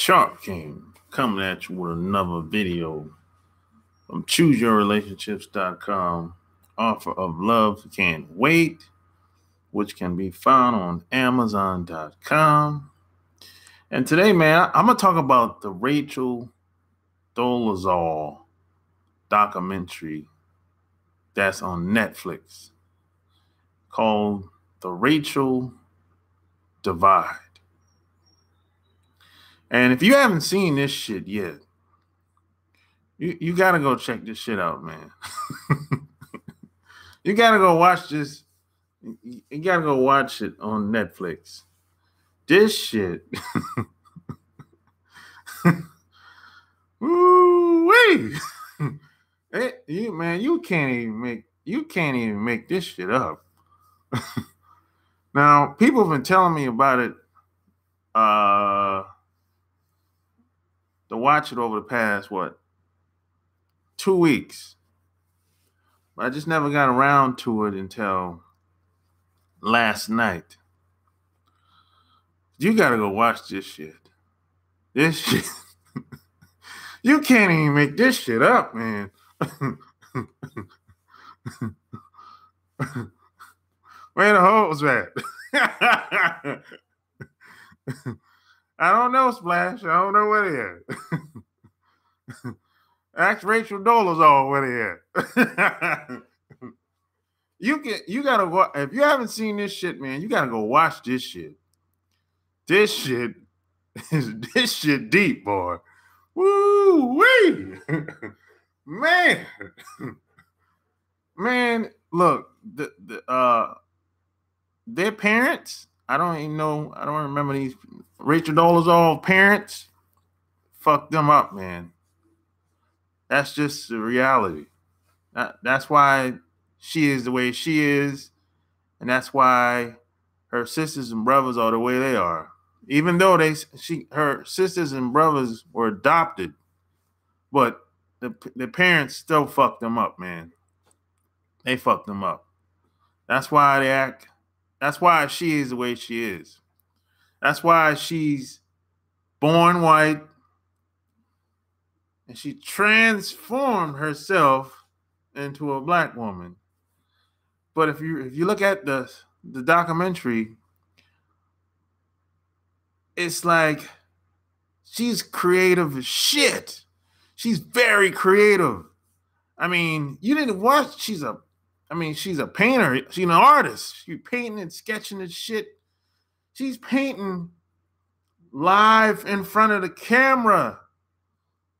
Sharp King coming at you with another video from ChooseYourRelationships.com. Offer of Love Can't Wait, which can be found on Amazon.com. And today, man, I'm going to talk about the Rachel Dolezal documentary that's on Netflix called The Rachel Divide. And if you haven't seen this shit yet, you got to go check this shit out, man. You got to go watch this. You got to go watch it on Netflix. This shit. Ooh-wee. You can't even make this shit up. Now, people have been telling me about it to watch it over the past 2 weeks. But I just never got around to it until last night. You gotta go watch this shit. This shit. You can't even make this shit up, man. Where the hoes at? I don't know, Splash. I don't know where they at. Ask Rachel Dolezal where they at. You gotta go. If you haven't seen this shit, man, you gotta go watch this shit. This shit deep, boy. Woo-wee. Man, look, their parents, I don't remember these Rachel Dolezal parents fucked them up, man. That's just the reality. That's why she is the way she is, and that's why her sisters and brothers are the way they are. Even though her sisters and brothers were adopted, but the parents still fucked them up, man. They fucked them up. That's why they act. That's why she is the way she is. That's why she's born white, and she transformed herself into a black woman. But if you look at the documentary, it's like she's creative as shit. She's very creative. I mean, you didn't watch. She's a painter. She's an artist. She's painting and sketching and shit. She's painting live in front of the camera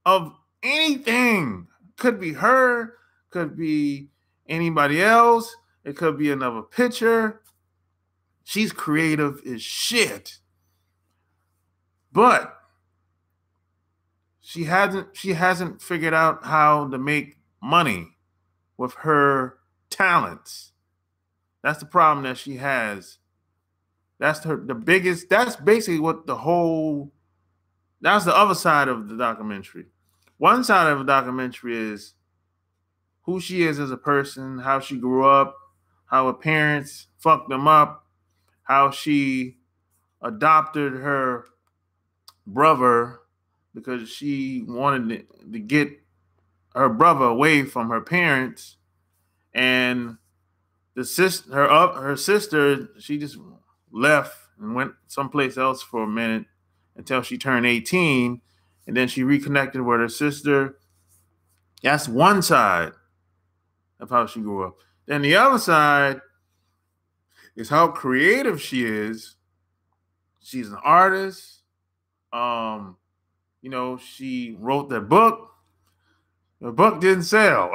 of anything. Could be her, could be anybody else. It could be another picture. She's creative as shit. But she hasn't figured out how to make money with her talents. That's the problem that she has. That's basically what that's the other side of the documentary. One side of the documentary is who she is as a person, how she grew up, how her parents fucked them up, how she adopted her brother because she wanted to get her brother away from her parents, and her sister, she just left and went someplace else for a minute until she turned 18, and then she reconnected with her sister. That's one side of how she grew up. Then the other side is how creative she is. She's an artist. She wrote that book. The book didn't sell.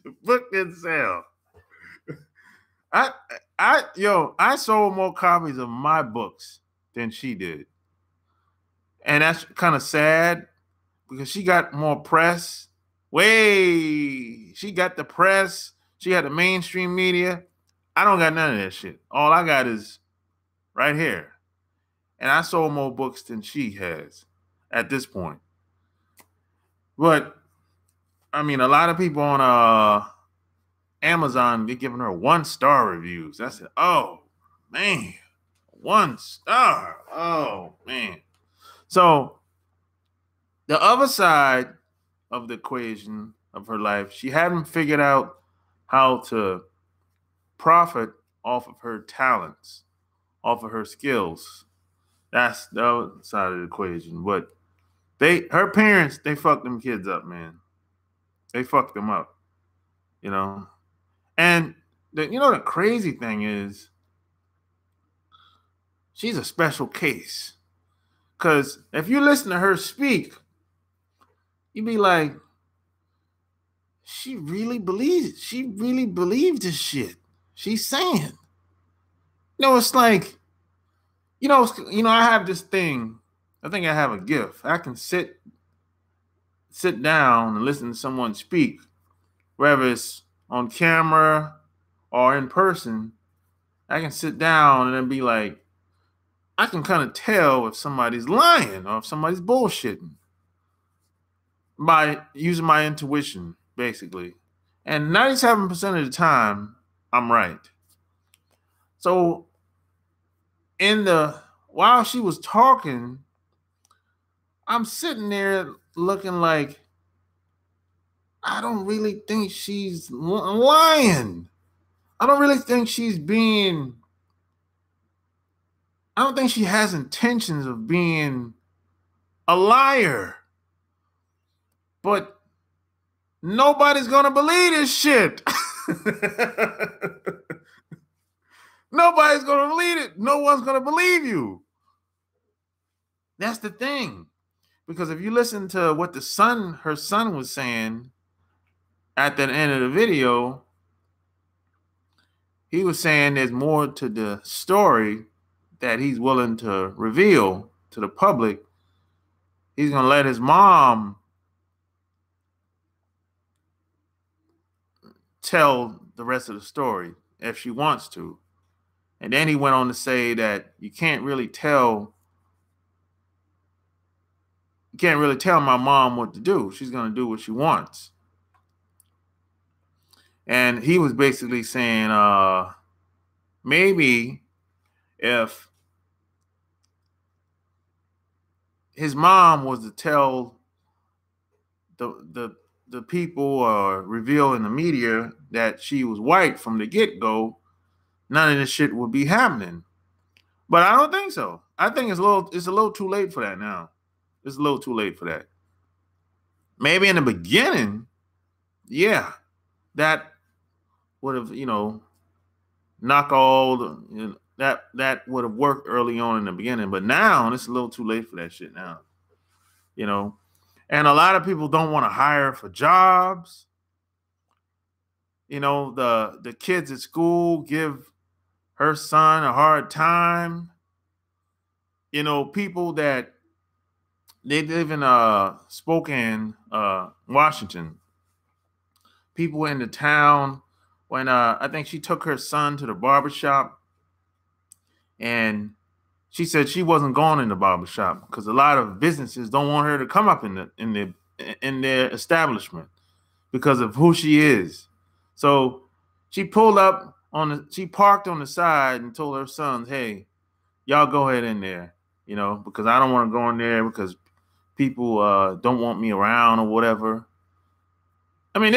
The book didn't sell. I sold more copies of my books than she did. And that's kind of sad because she got more press. She got the press. She got the mainstream media. I don't got none of that shit. All I got is right here. And I sold more books than she has at this point. But, I mean, a lot of people on Amazon, they're giving her 1-star reviews. I said, oh, man, 1 star. Oh, man. So the other side of the equation of her life, she hadn't figured out how to profit off of her talents, off of her skills. That's the other side of the equation. But her parents, they fucked them kids up, man. They fucked them up, you know. And the crazy thing is, she's a special case. Because if you listen to her speak, you'd be like, she really believes it. She really believes this shit she's saying. It's like, I have this thing. I think I have a gift. I can sit down and listen to someone speak, whether it's on camera or in person. I can sit down and then be like, I can kind of tell if somebody's lying or if somebody's bullshitting by using my intuition, basically. And 97% of the time, I'm right. So while she was talking, I'm sitting there looking like, I don't really think she's lying. I don't really think I don't think she has intentions of being a liar. But nobody's going to believe this shit. Nobody's going to believe it. No one's going to believe you. That's the thing. Because if you listen to what her son was saying at the end of the video, he was saying there's more to the story that he's willing to reveal to the public. He's going to let his mom tell the rest of the story if she wants to. And then he went on to say that you can't really tell my mom what to do. She's going to do what she wants. And he was basically saying, maybe if his mom was to tell the people or reveal in the media that she was white from the get-go, none of this shit would be happening. But I don't think so. I think it's a little too late for that now. It's a little too late for that. Maybe in the beginning, yeah, that would have, knock all the, that would have worked early on in the beginning. But now it's a little too late for that shit now. And a lot of people don't want to hire for jobs. The kids at school give her son a hard time. People that they live in Spokane, Washington. People in the town, when I think she took her son to the barbershop, and she said she wasn't going in the barbershop because a lot of businesses don't want her to come up in their establishment because of who she is. So she parked on the side and told her sons, hey, y'all go ahead in there, because I don't want to go in there because people don't want me around or whatever. I mean,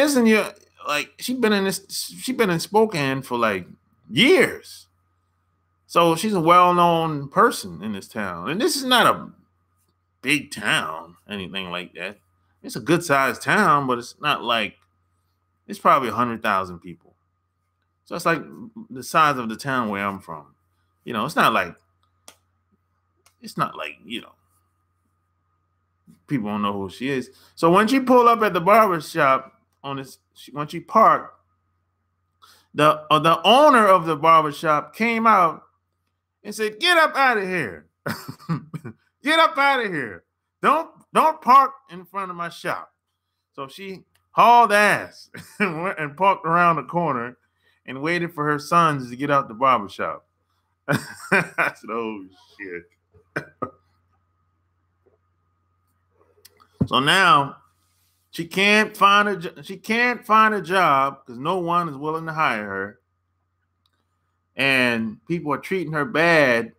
she's been in Spokane for like years. So she's a well-known person in this town. And this is not a big town, anything like that. It's a good-sized town, but it's not like, it's probably 100,000 people. So it's like the size of the town where I'm from. It's not like, people don't know who she is. So when she pulled up at the barbershop when she parked, the owner of the barbershop came out and said, get up out of here. Get up out of here. Don't park in front of my shop. So she hauled ass and went and parked around the corner and waited for her sons to get out the barbershop. I said, oh shit. So now she can't find a job because no one is willing to hire her. And people are treating her bad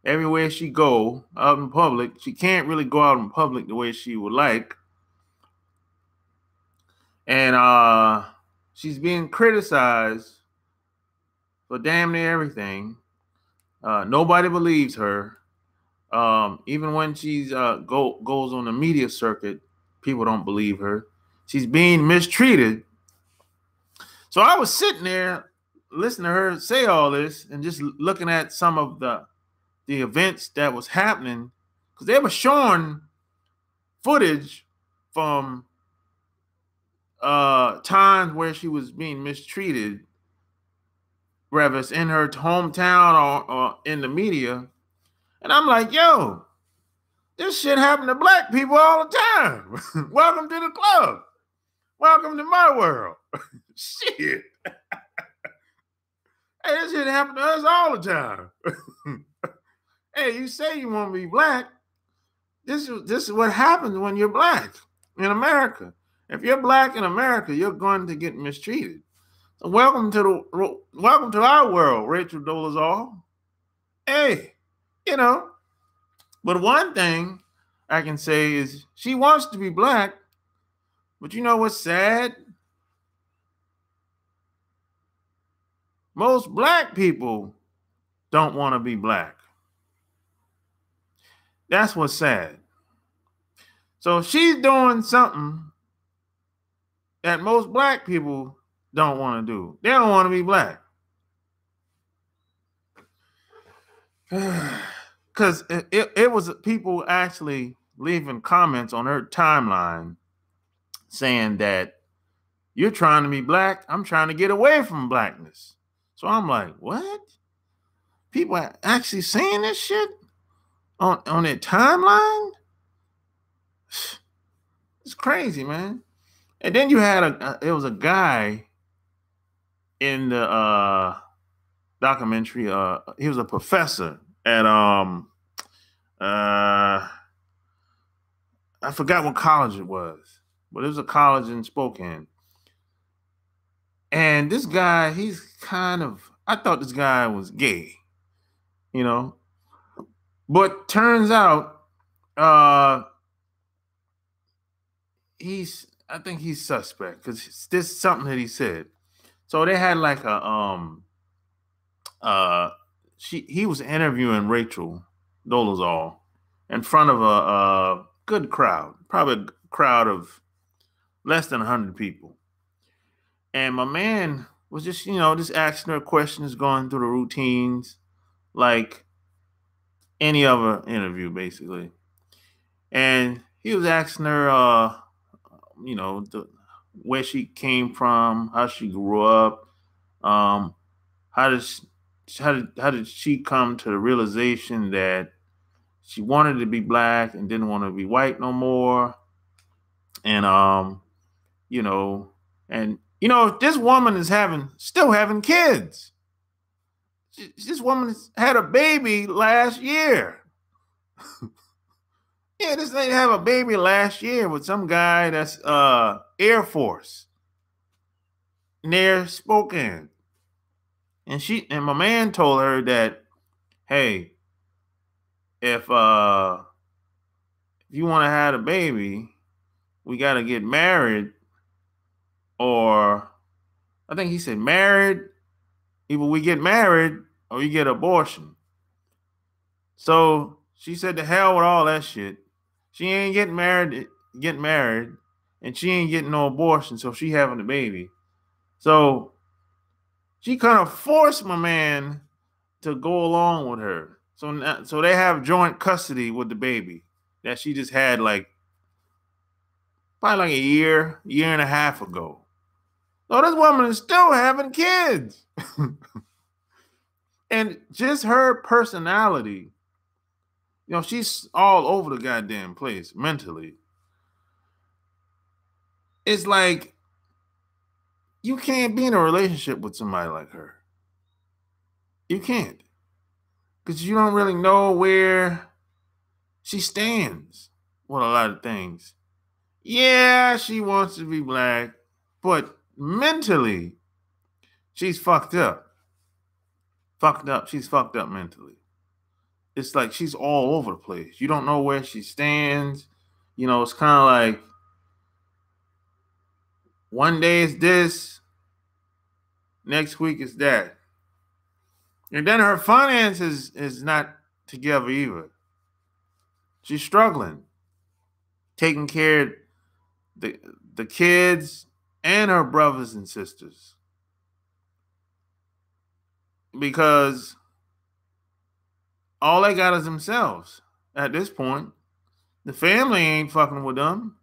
everywhere she go out in public. She can't really go out in public the way she would like. And she's being criticized for damn near everything. Nobody believes her. Even when she's goes on the media circuit, people don't believe her. She's being mistreated. So I was sitting there listening to her say all this and just looking at some of the events that was happening, because they were showing footage from times where she was being mistreated, whether it's in her hometown or in the media. And I'm like, yo, this shit happen to black people all the time. Welcome to the club. Welcome to my world. Shit. Hey, this shit happen to us all the time. Hey, you say you want to be black. This is what happens when you're black in America. If you're black in America, you're going to get mistreated. So welcome to our world, Rachel Dolezal. Hey, you know. But one thing I can say is she wants to be black, but you know what's sad? Most black people don't want to be black. That's what's sad. So she's doing something that most black people don't want to do. They don't want to be black. Because it was people actually leaving comments on her timeline saying that you're trying to be black. I'm trying to get away from blackness. So I'm like, what? People are actually saying this shit on their timeline? It's crazy, man. And then you had it was a guy in the documentary. He was a professor at I forgot what college it was, but it was a college in Spokane. And this guy, he's I thought this guy was gay, you know, but turns out I think he's suspect because this is something that he said. So they had like he was interviewing Rachel Dolezal in front of a good crowd, probably a crowd of less than 100 people. And my man was just, just asking her questions, going through the routines like any other interview, basically. And he was asking her, where she came from, how she grew up, how did she come to the realization that she wanted to be black and didn't want to be white no more, and this woman is still having kids. This woman had a baby last year. Yeah, this lady had a baby last year with some guy that's Air Force near Spokane. And my man told her that, hey, if you want to have a baby, we got to get married, or I think he said married. Either we get married or you get abortion. So she said to hell with all that shit. She ain't getting married, and she ain't getting no abortion, so she having a baby. So she kind of forced my man to go along with her. So they have joint custody with the baby that she just had probably like a year and a half ago. So this woman is still having kids. And just her personality, she's all over the goddamn place mentally. It's like you can't be in a relationship with somebody like her. You can't. Because you don't really know where she stands with a lot of things. Yeah, she wants to be black, but mentally, she's fucked up. She's fucked up mentally. it's like she's all over the place. You don't know where she stands. You know, it's kind of like one day it's this, next week it's that. And then her finances is not together either. She's struggling, taking care of the kids and her brothers and sisters. Because all they got is themselves at this point. The family ain't fucking with them.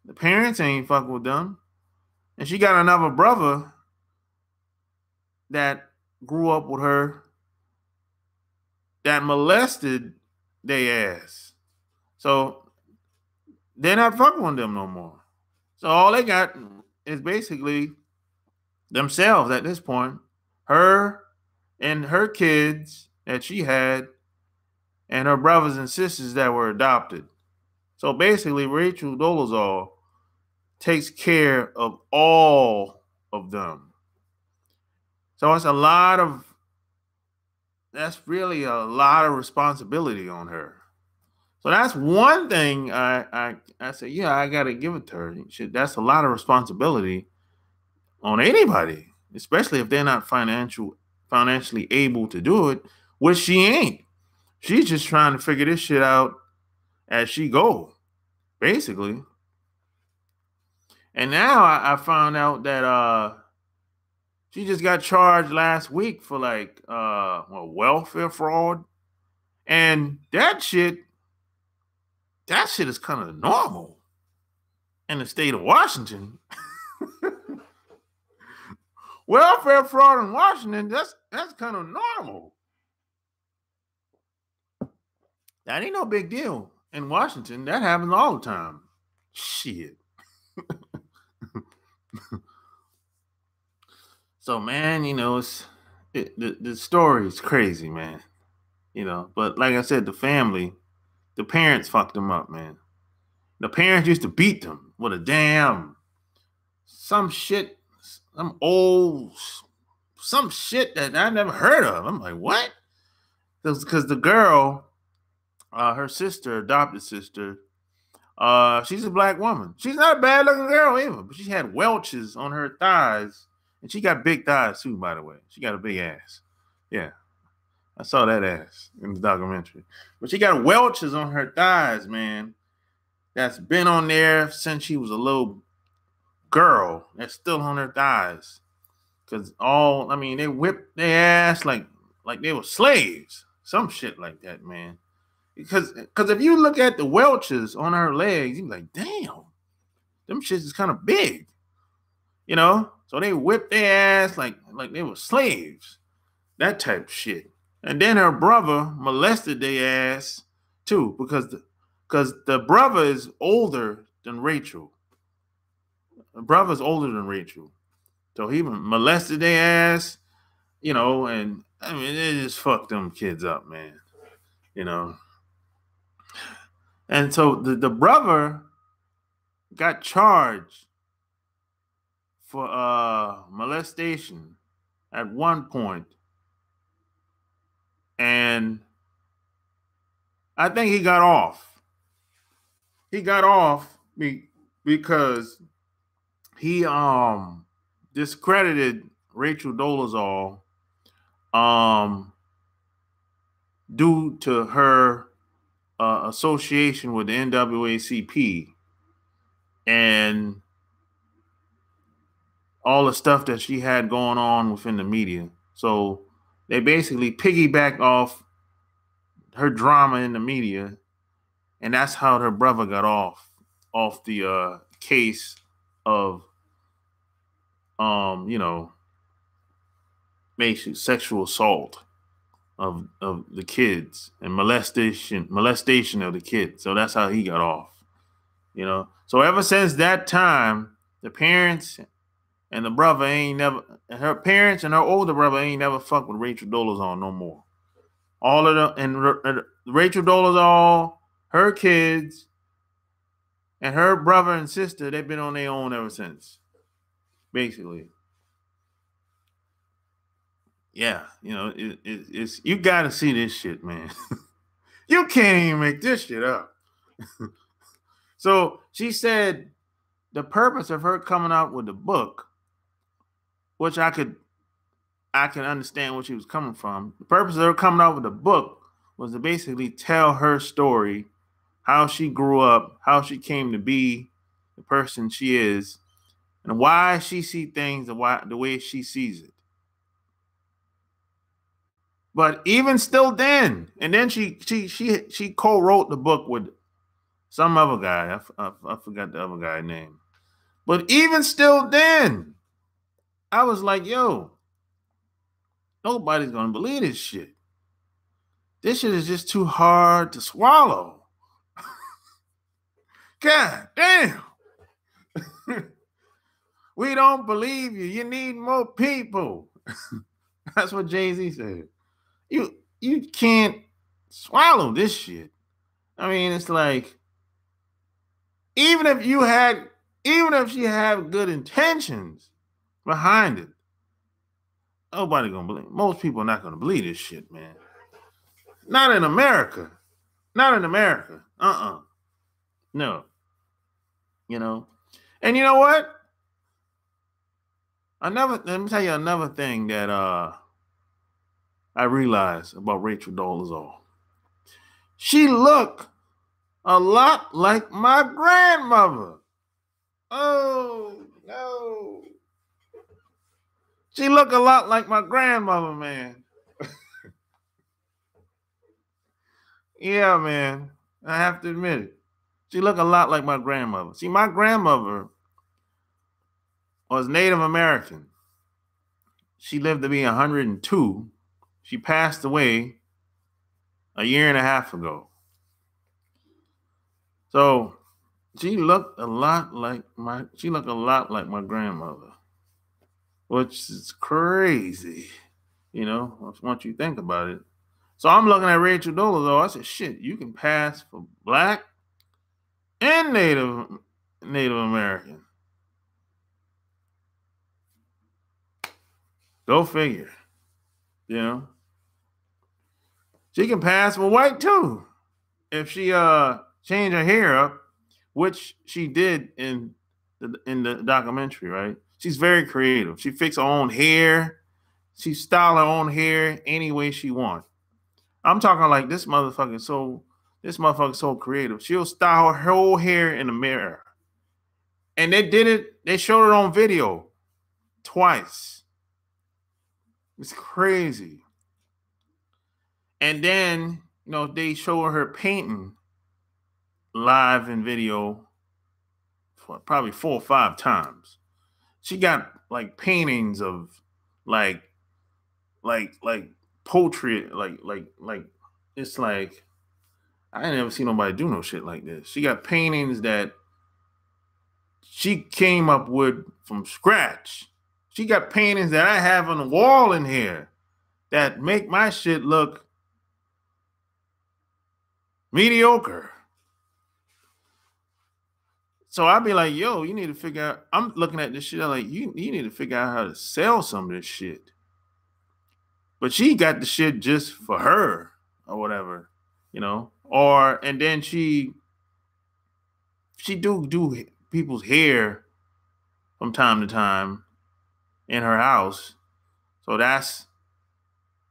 The parents ain't fucking with them. And she got another brother that grew up with her that molested their ass. So they're not fucking with them no more. So all they got is basically themselves at this point. Her and her kids that she had and her brothers and sisters that were adopted. So basically, Rachel Dolezal takes care of all of them. So it's that's really a lot of responsibility on her. So that's one thing I say, yeah, I got to give it to her. That's a lot of responsibility on anybody, especially if they're not financially able to do it, which she ain't. She's just trying to figure this shit out as she go, basically. And now I found out that she just got charged last week for like welfare fraud. And that shit is kind of normal in the state of Washington. Welfare fraud in Washington, that's kind of normal. That ain't no big deal in Washington. That happens all the time. Shit. So, man, you know, the story is crazy, man. You know, but like I said, the parents fucked them up, man. The parents used to beat them with some shit that I never heard of. I'm like, what? Because the girl, her sister, adopted sister, she's a black woman. She's not a bad looking girl either, but she had welches on her thighs. And she got big thighs too, by the way. She got a big ass. Yeah. I saw that ass in the documentary. But she got welches on her thighs, man. That's been on there since she was a little girl. That's still on her thighs. Because they whipped their ass like they were slaves. Some shit like that, man. Because if you look at the welches on her legs, you're like, damn, them shits is kind of big. You know? So they whipped their ass like they were slaves. That type of shit. And then her brother molested their ass too, because the brother is older than Rachel. The brother's older than Rachel. So he molested their ass, you know, and I mean, it just fucked them kids up, man. You know. And so the brother got charged for molestation at one point. And I think he got off. He got off because he discredited Rachel Dolezal due to her association with the NAACP and all the stuff that she had going on within the media. So they basically piggybacked off her drama in the media, and that's how her brother got off the case of basically sexual assault of the kids and molestation of the kids. So that's how he got off. You know. So ever since that time, the parents and the brother her parents and her older brother ain't never fucked with Rachel Dolezal no more. All of them, and Rachel Dolezal, her kids, and her brother and sister, they've been on their own ever since, basically. yeah, it's you got to see this shit, man. You can't even make this shit up. So she said the purpose of her coming out with the book, which I can understand where she was coming from. The purpose of her coming out with the book was to basically tell her story, how she grew up, how she came to be the person she is, and why she sees things the way she sees it. But even still, then, and then she co-wrote the book with some other guy. I forgot the other guy's name. But even still, then, I was like, yo, nobody's gonna believe this shit. This shit is just too hard to swallow. God damn. We don't believe you. You need more people. That's what Jay-Z said. You can't swallow this shit. I mean, it's like, even if she had good intentions behind it, nobody gonna believe. Most people are not gonna believe this shit, man. Not in America. Not in America. No. And you know what? Let me tell you another thing that I realized about Rachel Dolezal. She looked a lot like my grandmother. Oh, no. She looked a lot like my grandmother, man. Yeah, man. I have to admit it. She looked a lot like my grandmother. See, my grandmother was Native American. She lived to be 102. She passed away a year and a half ago. So she looked a lot like my grandmother, which is crazy, once you think about it. So I'm looking at Rachel Dolezal. I said, shit, you can pass for Black and Native American. Go figure. She can pass for white too if she changed her hair up, which she did in the documentary, right? She's very creative. She fixed her own hair. She styled her own hair any way she wants. I'm talking like this motherfucker so creative. She'll style her whole hair in the mirror. And they showed it on video twice. It's crazy. And then, they show her painting live in video for probably 4 or 5 times. She got like paintings of like poetry, like it's like I ain't never seen nobody do no shit like this. She got paintings that she came up with from scratch. She got paintings that I have on the wall in here that make my shit look mediocre. So I'd be like, yo, you need to figure out. I'm looking at this shit. I'm like, you need to figure out how to sell some of this shit. But she got the shit just for her or whatever, and then she do people's hair from time to time in her house. So that's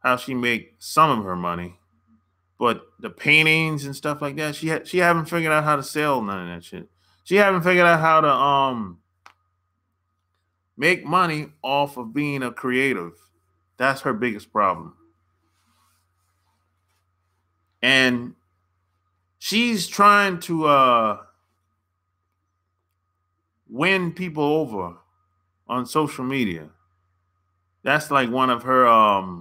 how she make some of her money. But the paintings and stuff like that, she haven't figured out how to sell none of that shit. She haven't figured out how to make money off of being a creative. That's her biggest problem. And she's trying to win people over on social media. That's like one of her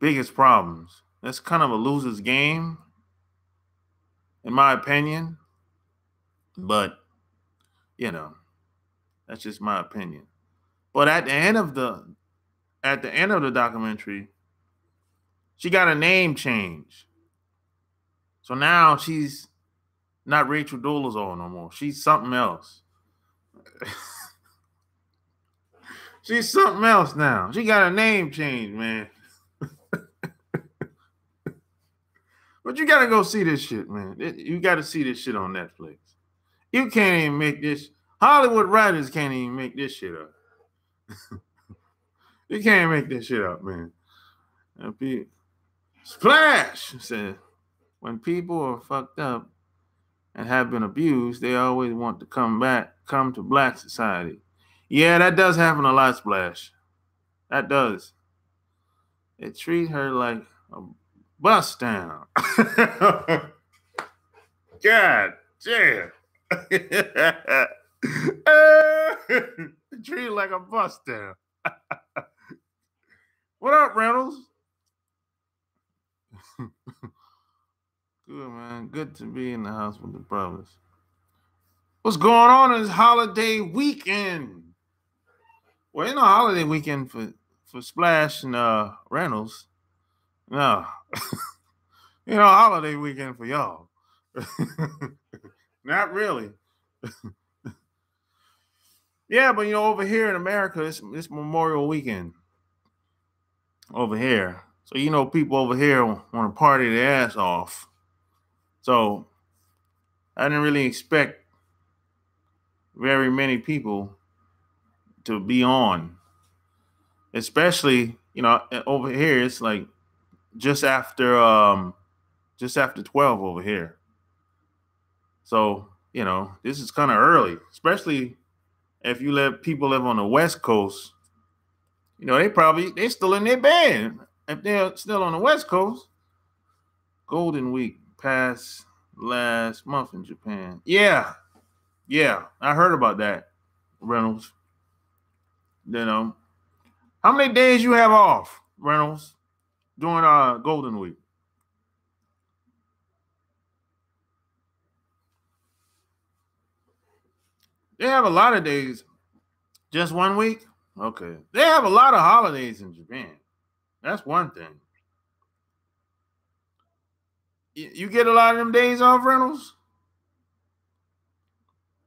biggest problems. That's kind of a loser's game, in my opinion. But, that's just my opinion. But at the end of the documentary, she got a name change. So now she's not Rachel Dolezal no more. She's something else. She's something else now. She got a name change, man. But you gotta go see this shit, man. You gotta see this shit on Netflix. You can't even make this. Hollywood writers can't even make this shit up. You can't make this shit up, man. Splash said, when people are fucked up and have been abused, they always want to come to black society. Yeah, that does happen a lot, Splash. That does. They treat her like a bust down. God damn. Treat her like a bust down. What up, Reynolds? Good, man. Good to be in the house with the brothers. What's going on this holiday weekend? Well, ain't no holiday weekend for Splash and Reynolds. No. Holiday weekend for y'all. Not really. Yeah, but over here in America, it's Memorial Weekend. Over here. So people over here want to party their ass off. So I didn't really expect very many people to be on. Especially, over here, it's like just after 12 over here. So, this is kind of early, especially if people live on the West Coast. They still in their bed. If they're still on the West Coast. Golden Week passed last month in Japan. Yeah, I heard about that, Reynolds. How many days you have off, Reynolds, during Golden Week? They have a lot of days. Just 1 week? Okay. They have a lot of holidays in Japan. That's one thing. You get a lot of them days off, Reynolds?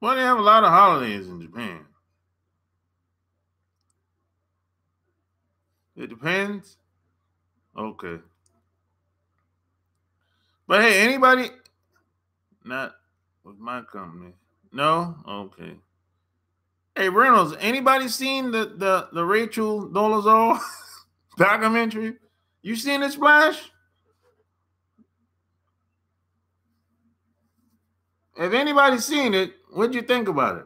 Well, they have a lot of holidays in Japan. It depends. Okay. But hey, anybody? Not with my company. No? Okay. Hey, Reynolds, anybody seen the Rachel Dolezal documentary? You seen it, Splash? If anybody's seen it, what'd you think about it?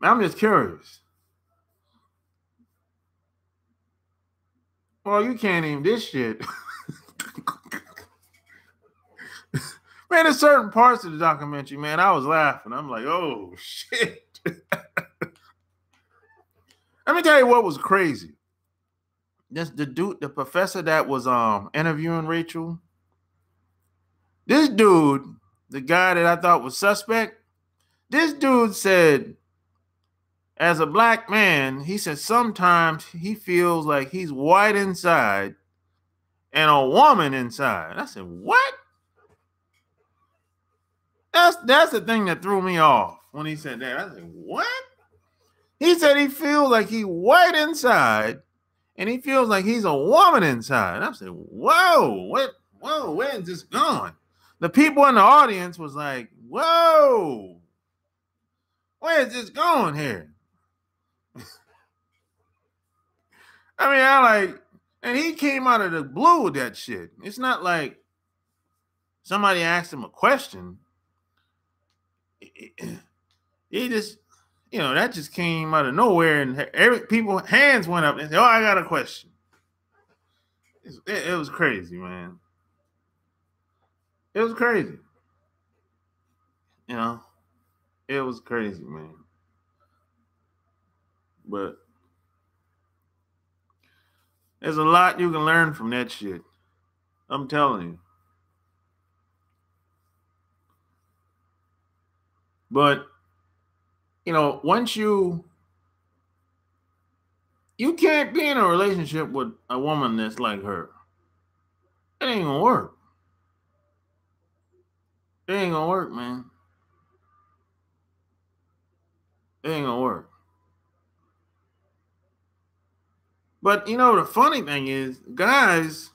I'm just curious. Well, you can't even this shit. Man, there's certain parts of the documentary, man, I was laughing. I'm like, oh, shit. Let me tell you what was crazy. The professor that was interviewing Rachel, this dude, the guy that I thought was suspect, this dude said, as a black man, he said sometimes he feels like he's white inside and a woman inside. I said, what? That's the thing that threw me off when he said that. I said, what? He said he feels like he's white inside and he feels like he's a woman inside. I said, whoa, where is this going? The people in the audience was like, whoa, where is this going here? And he came out of the blue with that shit. It's not like somebody asked him a question. He just, that just came out of nowhere, and people's hands went up and said, "Oh, I got a question." It was crazy, man. It was crazy. It was crazy, man. But there's a lot you can learn from that shit. I'm telling you. But, once you can't be in a relationship with a woman that's like her. It ain't gonna work. It ain't gonna work, man. It ain't gonna work. But you know, the funny thing is, guys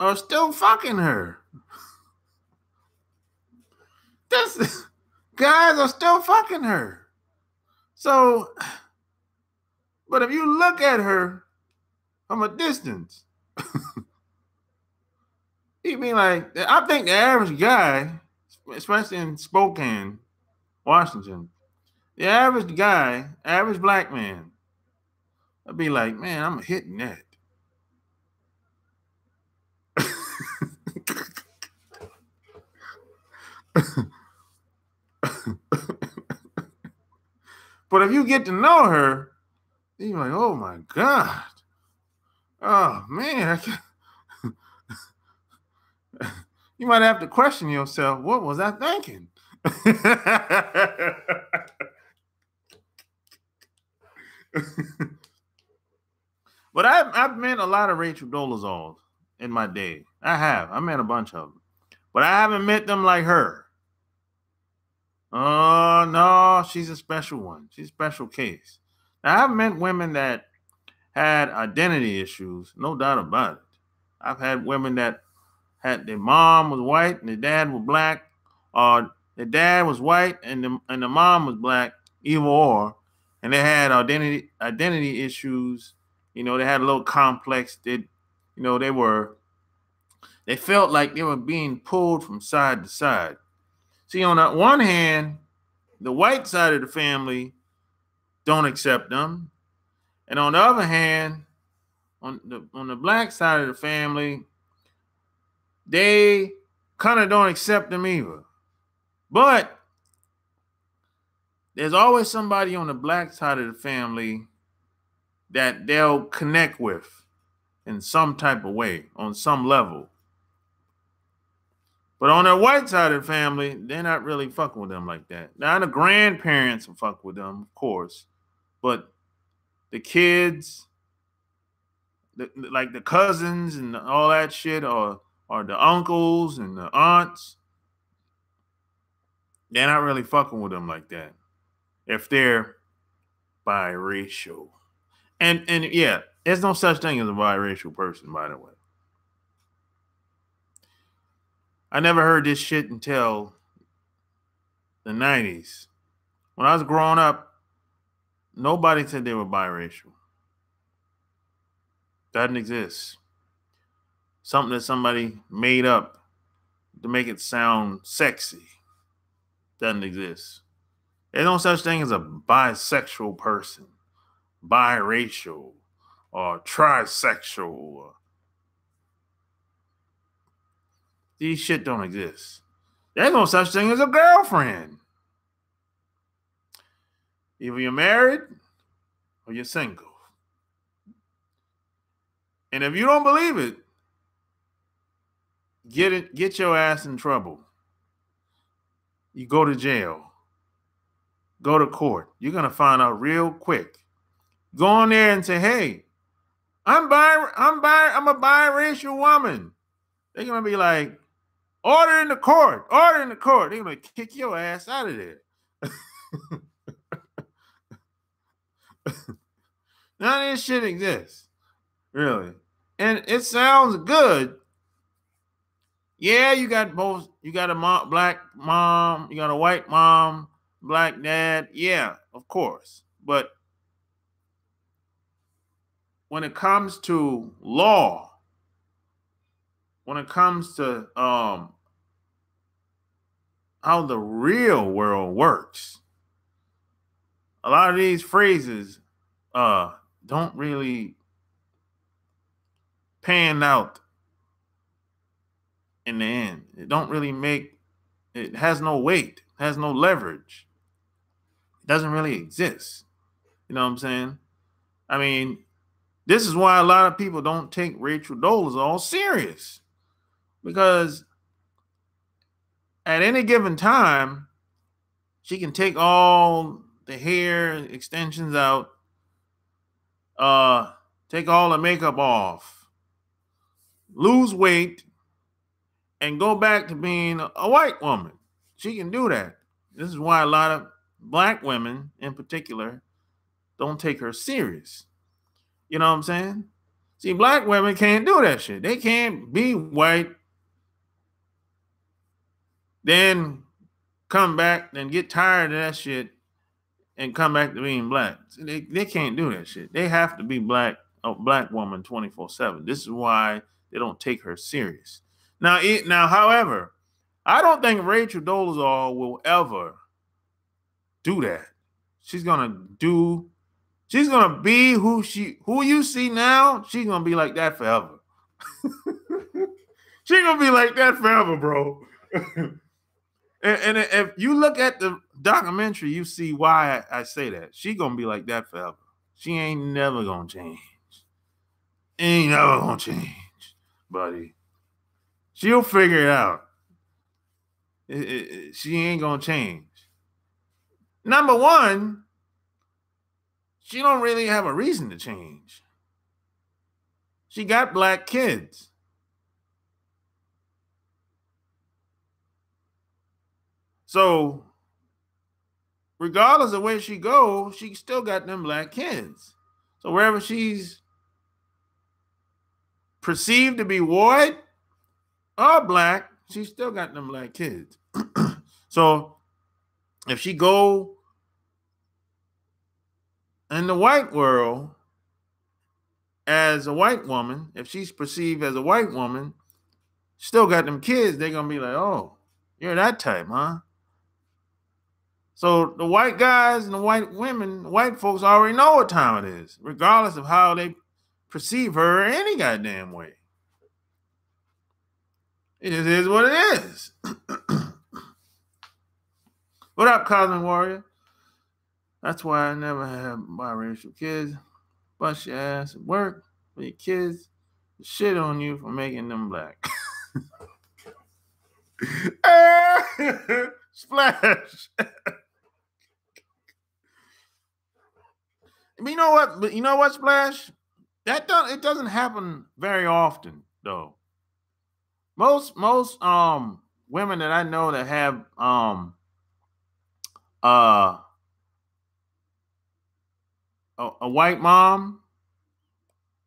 are still fucking her. Guys are still fucking her. So, but if you look at her from a distance, you mean like, I think the average guy, especially in Spokane, Washington, the average guy, average black man, I'd be like, man, I'm hitting that. But if you get to know her, you're like, oh my God. Oh man. You might have to question yourself. What was I thinking? But I've met a lot of Rachel Dolezals in my day. I have. I met a bunch of them. But I haven't met them like her. Oh, no, she's a special one. She's a special case. Now, I've met women that had identity issues, no doubt about it. I've had women that had their mom was white and their dad was black, or their dad was white and the mom was black, either or, and they had identity issues. You know, they had a little complex. They felt like they were being pulled from side to side. See, on the one hand, the white side of the family don't accept them. And on the other hand, on the black side of the family, they kind of don't accept them either. But there's always somebody on the black side of the family that they'll connect with in some type of way, on some level. But on the white side of the family, they're not really fucking with them like that. Now, the grandparents will fuck with them, of course. But the kids, like the cousins and all that shit, or the uncles and the aunts, they're not really fucking with them like that. If they're biracial. And yeah, there's no such thing as a biracial person, by the way. I never heard this shit until the 90s. When I was growing up, nobody said they were biracial. Doesn't exist. Something that somebody made up to make it sound sexy. Doesn't exist. There's no such thing as a bisexual person, biracial, or trisexual. These shit don't exist. There's no such thing as a girlfriend. Either you're married or you're single. And if you don't believe it, get your ass in trouble. You go to jail. Go to court. You're gonna find out real quick. Go on there and say, hey, I'm a biracial woman. They're gonna be like, order in the court. Order in the court. They're gonna kick your ass out of there. None of this shit exists. Really. And it sounds good. Yeah, you got both. You got a black mom. You got a white mom, black dad. Yeah, of course. But when it comes to law, when it comes to how the real world works, a lot of these phrases don't really pan out in the end. It don't really it has no weight, has no leverage. It doesn't really exist. You know what I'm saying? I mean, this is why a lot of people don't take Rachel Dolezal serious, because at any given time, she can take all the hair extensions out, take all the makeup off, lose weight, and go back to being a white woman. She can do that. This is why a lot of black women in particular don't take her serious. You know what I'm saying? See, black women can't do that shit. They can't be white, then come back and get tired of that shit and come back to being black. See, they can't do that shit. They have to be black, a black woman 24/7. This is why they don't take her serious. Now, however, I don't think Rachel Dolezal will ever do that. She's gonna be who you see now. She's gonna be like that forever. She's gonna be like that forever, bro. and if you look at the documentary, you see why I say that. She's gonna be like that forever. She ain't never gonna change. Ain't never gonna change, buddy. She'll figure it out. She ain't gonna change. Number one, she don't really have a reason to change. She got black kids. So, regardless of where she goes, she still got them black kids. So wherever she's perceived to be white or black, she still got them black kids. So if she go in the white world as a white woman, if she's perceived as a white woman, still got them kids, they're going to be like, oh, you're that type, huh? So the white guys and the white women, the white folks already know what time it is, regardless of how they perceive her any goddamn way. It just is what it is. What up, Cosmic Warrior? That's why I never have biracial kids. Bust your ass at work for your kids. Shit on you for making them black. Splash. You know what? But you know what, Splash? It doesn't happen very often, though. Most women that I know that have a white mom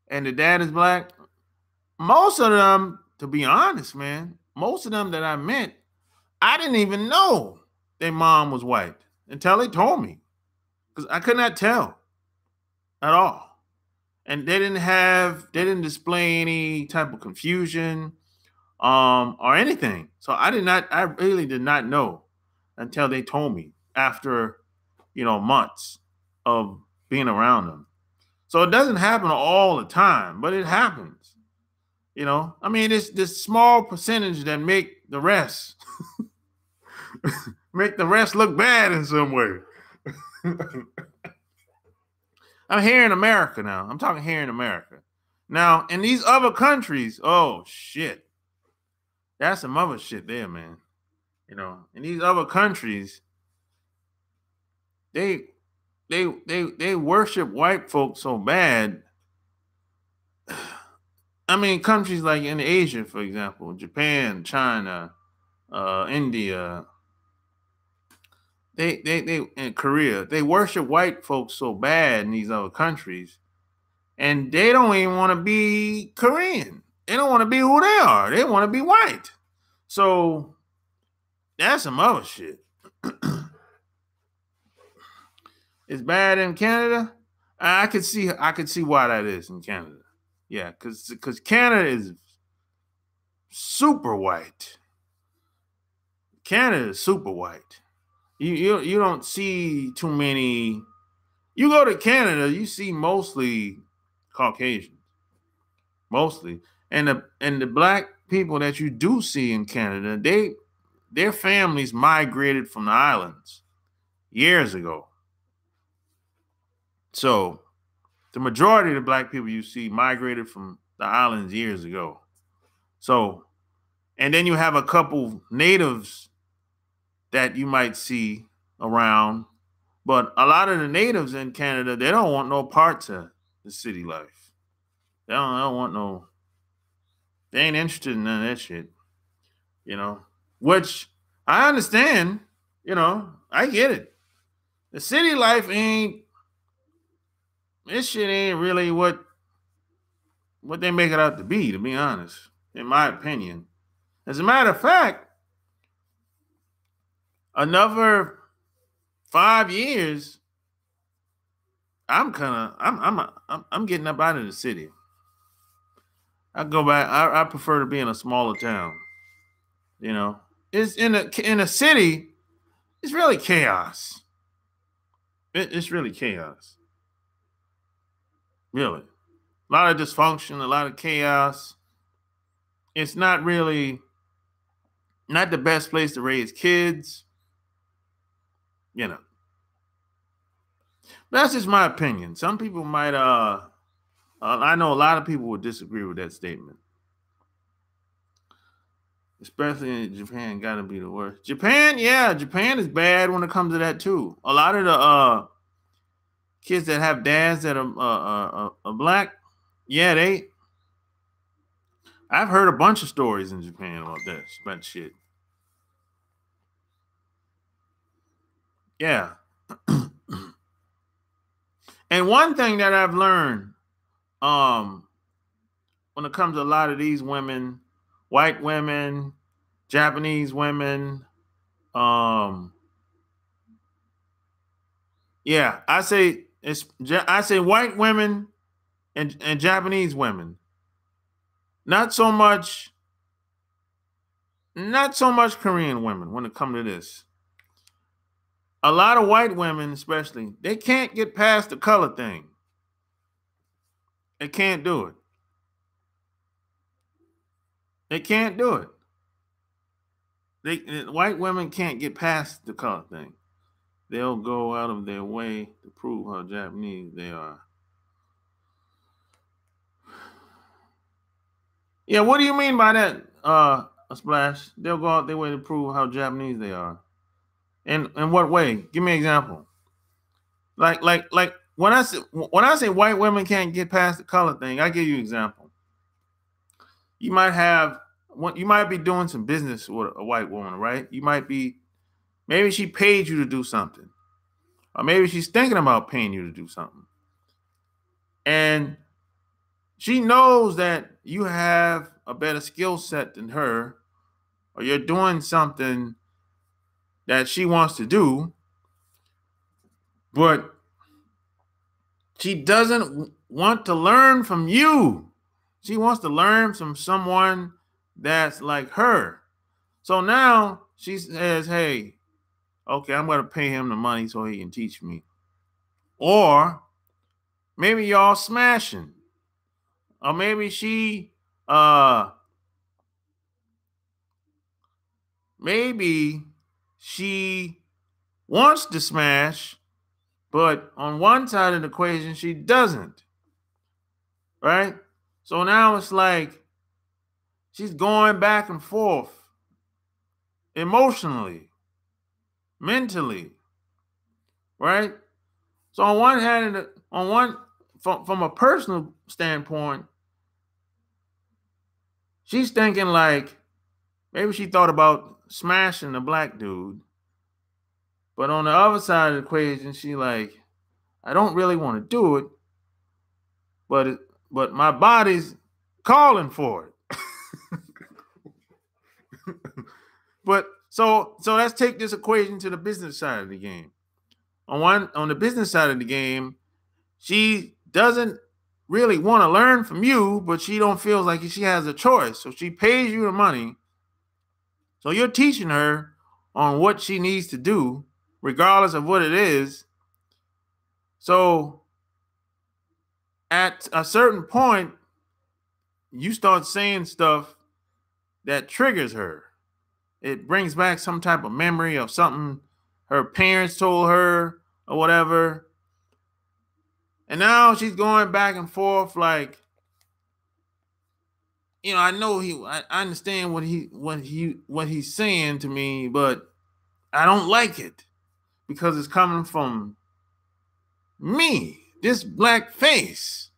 and the dad is black, most of them, to be honest, man, most of them that I met, I didn't even know their mom was white until they told me, because I could not tell at all. And they didn't display any type of confusion or anything. So I really did not know until they told me after, months of being around them. So it doesn't happen all the time, but it happens. I mean, it's this small percentage that make the rest look bad in some way. I'm here in America now. I'm talking here in America. Now, in these other countries, oh shit. That's some other shit there, man. In these other countries, they worship white folks so bad. I mean, countries like in Asia, for example, Japan, China, India, they in Korea, they worship white folks so bad in these other countries, and they don't even want to be Korean. They don't want to be who they are. They want to be white. So that's some other shit. It's bad in Canada. I could see why that is in Canada. Yeah, because Canada is super white. Canada is super white. You don't see too many. You go to Canada, you see mostly Caucasians, mostly, and the black people that you do see in Canada, their families migrated from the islands years ago. So the majority of the black people you see migrated from the islands years ago. So, and then you have a couple natives that you might see around, but a lot of the natives in Canada, they don't want no parts of the city life. They don't want no. They ain't interested in none of that shit. Which I understand. I get it. The city life this shit ain't really what they make it out to be honest, in my opinion. As a matter of fact, another 5 years, I'm getting up out of the city. I go back. I prefer to be in a smaller town. You know, it's in a city. It's really chaos. It's really chaos. Really, a lot of dysfunction, a lot of chaos. It's not the best place to raise kids. You know, that's just my opinion. Some people might. I know a lot of people would disagree with that statement. Especially in Japan, gotta be the worst. Japan is bad when it comes to that too. A lot of the kids that have dads that are black, I've heard a bunch of stories in Japan about that shit. Yeah. And one thing that I've learned, when it comes to a lot of these women, white women, Japanese women, I say white women and Japanese women. Not so much Korean women when it comes to this. A lot of white women, especially, they can't get past the color thing. They can't do it. They can't do it. White women can't get past the color thing. They'll go out of their way to prove how Japanese they are. Yeah, what do you mean by that, a Splash? They'll go out their way to prove how Japanese they are. In what way? Give me an example. Like when I say white women can't get past the color thing, I give you an example. You might be doing some business with a white woman, right? Maybe she paid you to do something, or maybe she's thinking about paying you to do something, and she knows that you have a better skill set than her, or you're doing something that she wants to do, but she doesn't want to learn from you. She wants to learn from someone that's like her. So now she says, hey, okay, I'm going to pay him the money so he can teach me. Or maybe y'all smashing. Or maybe she wants to smash, but on one side of the equation, she doesn't. Right? So now it's like she's going back and forth emotionally, mentally. Right? So on one hand, from a personal standpoint, she's thinking like maybe she thought about smashing the black dude. But on the other side of the equation, she like, I don't really want to do it, but my body's calling for it. But so let's take this equation to the business side of the game. On the business side of the game, she doesn't really want to learn from you, but she don't feel like she has a choice. So she pays you the money. So you're teaching her on what she needs to do, regardless of what it is. So at a certain point, you start saying stuff that triggers her. It brings back some type of memory of something her parents told her or whatever. And now she's going back and forth like, I know I understand what he's saying to me, but I don't like it because it's coming from me, this black face.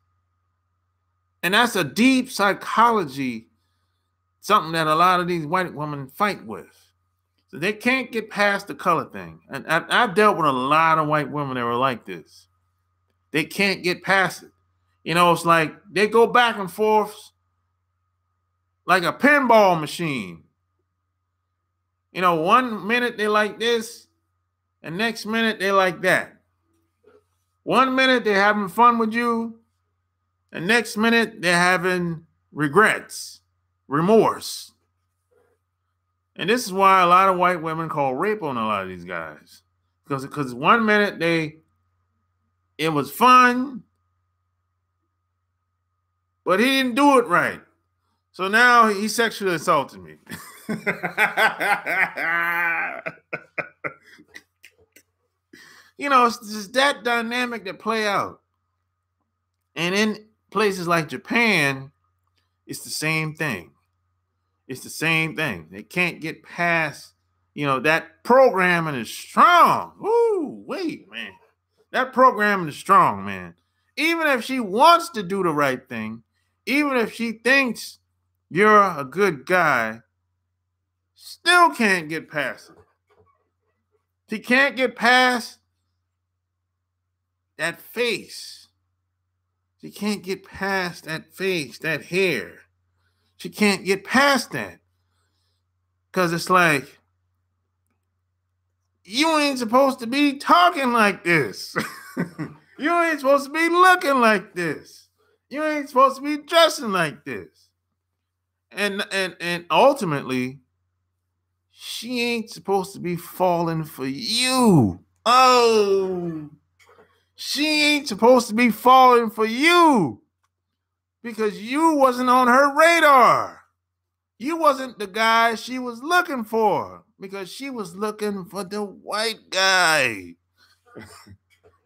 And that's a deep psychology, something that a lot of these white women fight with. It's They can't get past the color thing. And I've dealt with a lot of white women that were like this. They can't get past it. It's like they go back and forth like a pinball machine. 1 minute they like this, and next minute they like that. 1 minute they're having fun with you, and next minute they're having regrets, remorse. And this is why a lot of white women call rape on a lot of these guys. Because 1 minute it was fun, but he didn't do it right. So now he sexually assaulted me. It's just that dynamic that play out. And in places like Japan, it's the same thing. It's the same thing. They can't get past, that programming is strong. Woo, wait, man. That programming is strong, man. Even if she wants to do the right thing, even if she thinks you're a good guy, still can't get past it. She can't get past that face. She can't get past that face, that hair. She can't get past that. Because it's like, you ain't supposed to be talking like this. You ain't supposed to be looking like this. You ain't supposed to be dressing like this. And ultimately, she ain't supposed to be falling for you. Oh, she ain't supposed to be falling for you because you wasn't on her radar. You wasn't the guy she was looking for because she was looking for the white guy.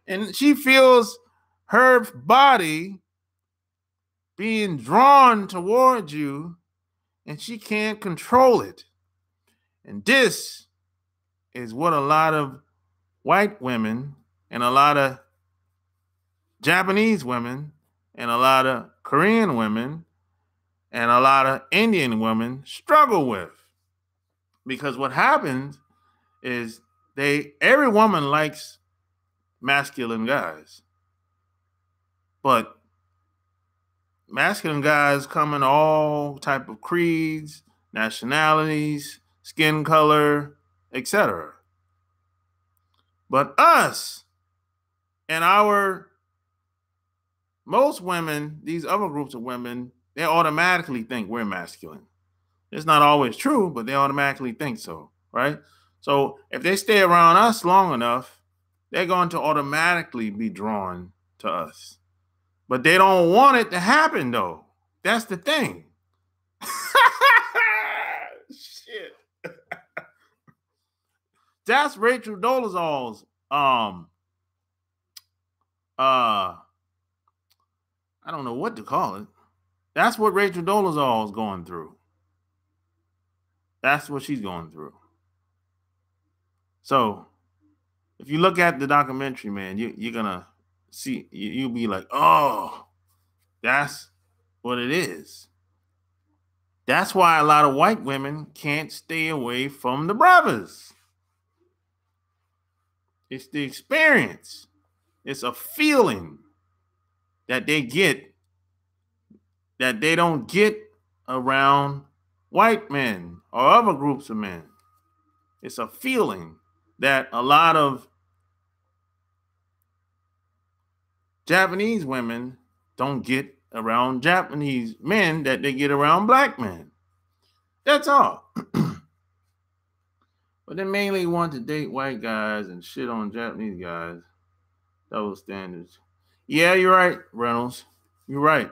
And she feels her body being drawn towards you and she can't control it. And this is what a lot of white women and a lot of Japanese women and a lot of Korean women and a lot of Indian women struggle with. Because what happens is every woman likes masculine guys. But masculine guys come in all type of creeds, nationalities, skin color, etc. But us and most women, these other groups of women, they automatically think we're masculine. It's not always true, but they automatically think so, right? So if they stay around us long enough, they're going to automatically be drawn to us. But they don't want it to happen, though. That's the thing. Shit. That's Rachel Dolezal's I don't know what to call it. That's what Rachel Dolezal is going through. That's what she's going through. So if you look at the documentary, man, you're gonna see, you'll be like, oh, that's what it is. That's why a lot of white women can't stay away from the brothers. It's the experience. It's a feeling that they get that they don't get around white men or other groups of men. It's a feeling that a lot of Japanese women don't get around Japanese men that they get around black men. That's all. But they mainly want to date white guys and shit on Japanese guys. Double standards. Yeah, you're right, Reynolds. You're right.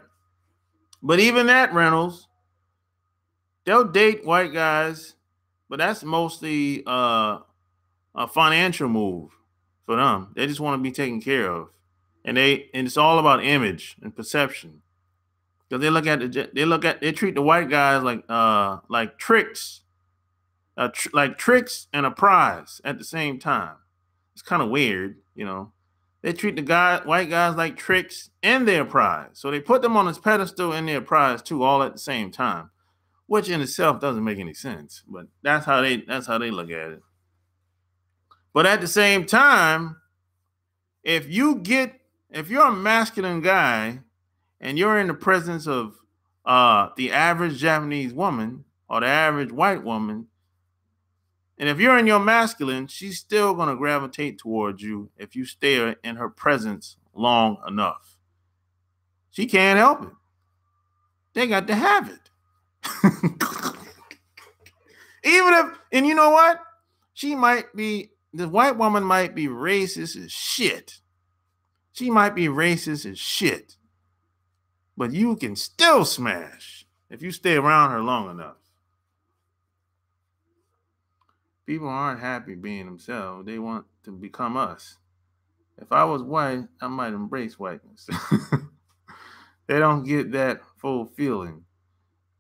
But even that, Reynolds, they'll date white guys, but that's mostly a financial move for them. They just want to be taken care of. And it's all about image and perception. Because they treat the white guys like tricks. Like tricks and a prize at the same time. It's kind of weird, you know. They treat the white guys like tricks and their prize. So they put them on this pedestal and their prize too, all at the same time. which in itself doesn't make any sense. But that's how they look at it. But at the same time, if you're a masculine guy and you're in the presence of the average Japanese woman or the average white woman, and if you're in your masculine, she's still going to gravitate towards you if you stay in her presence long enough. She can't help it. They got to have it. Even if, and you know what? The white woman might be racist as shit. She might be racist as shit. But you can still smash if you stay around her long enough. People aren't happy being themselves. They want to become us. If I was white, I might embrace whiteness. They don't get that full feeling.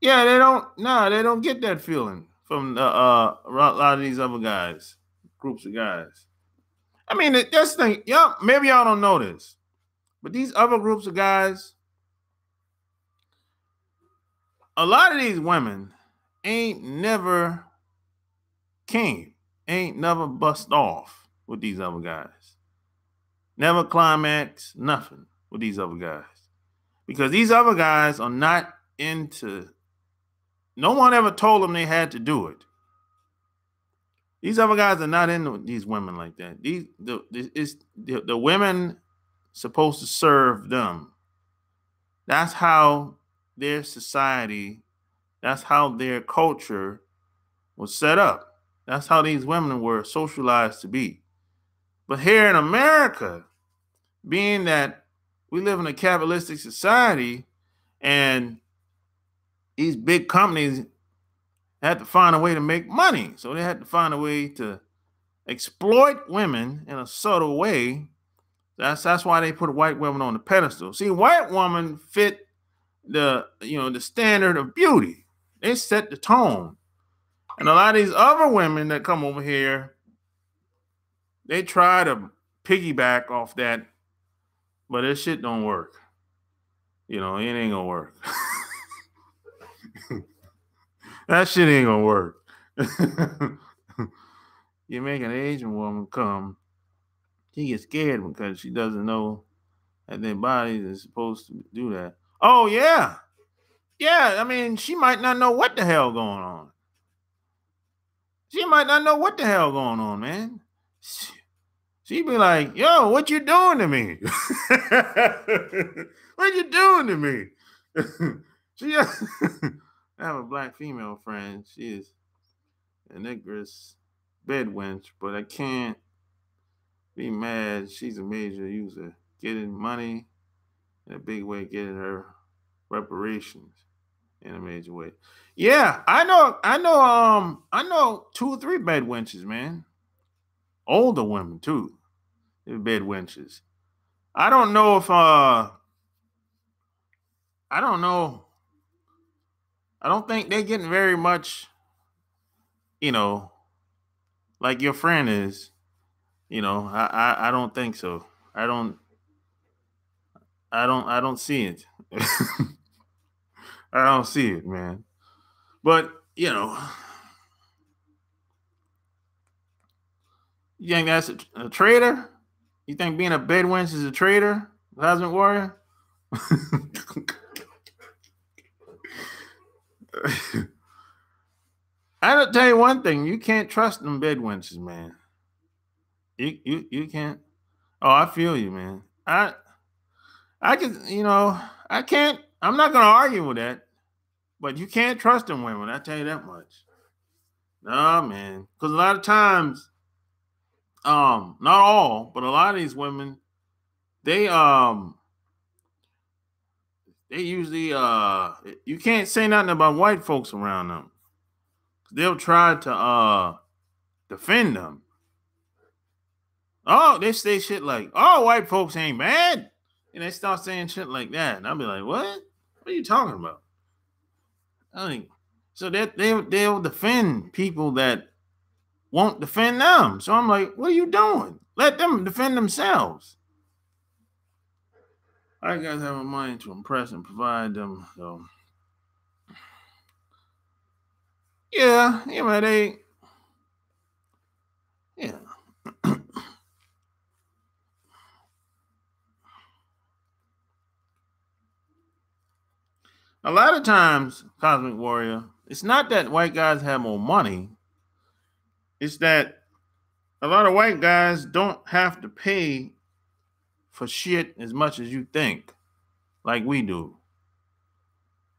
Yeah, they don't get that feeling from a lot of these other guys, groups of guys. I mean, this thing, yeah, maybe y'all don't know this, but these other groups of guys, a lot of these women ain't never bust off with these other guys. Never climax, nothing with these other guys. Because these other guys are not into, no one ever told them they had to do it. These other guys are not into these women like that. The women supposed to serve them. That's how their society, that's how their culture was set up. That's how these women were socialized to be. But here in America, being that we live in a capitalistic society and these big companies had to find a way to make money. So they had to find a way to exploit women in a subtle way. That's why they put white women on the pedestal. See, white women fit the standard of beauty. They set the tone. And a lot of these other women that come over here, they try to piggyback off that, but this shit don't work. It ain't gonna work. That shit ain't gonna work. You make an Asian woman come, she gets scared because she doesn't know that their bodies are supposed to do that. Oh, yeah. Yeah, I mean, she might not know what the hell going on. She might not know what the hell going on, man. She'd be like, yo, what you doing to me? What you doing to me? I have a black female friend. She is an Negress bed wench, but I can't be mad. She's a major user, getting money in a big way, getting her reparations in a major way. Yeah, I know 2 or 3 bed wenches, man. Older women too. They're bed wenches. I don't know if I don't know. I don't think they're getting very much, like your friend is. I don't think so. I don't see it. I don't see it, man. But, you think that's a traitor? You think being a bed wench is a traitor? Husband warrior? I'll tell you one thing. You can't trust them bed wenches, man. You can't. Oh, I feel you, man. I can, I can't. I'm not going to argue with that. But you can't trust them women. I tell you that much. No, man. Because a lot of times, not all, but a lot of these women, they usually you can't say nothing about white folks around them. They'll try to defend them. Oh, they say shit like, "Oh, white folks ain't bad," and they start saying shit like that, and I'll be like, "What? What are you talking about?" So that they'll defend people that won't defend them. So I'm like, what are you doing? Let them defend themselves. I guys have a mind to impress and provide them. So Yeah, they, yeah. A lot of times, Cosmic Warrior, it's not that white guys have more money. It's that a lot of white guys don't have to pay for shit as much as you think, like we do.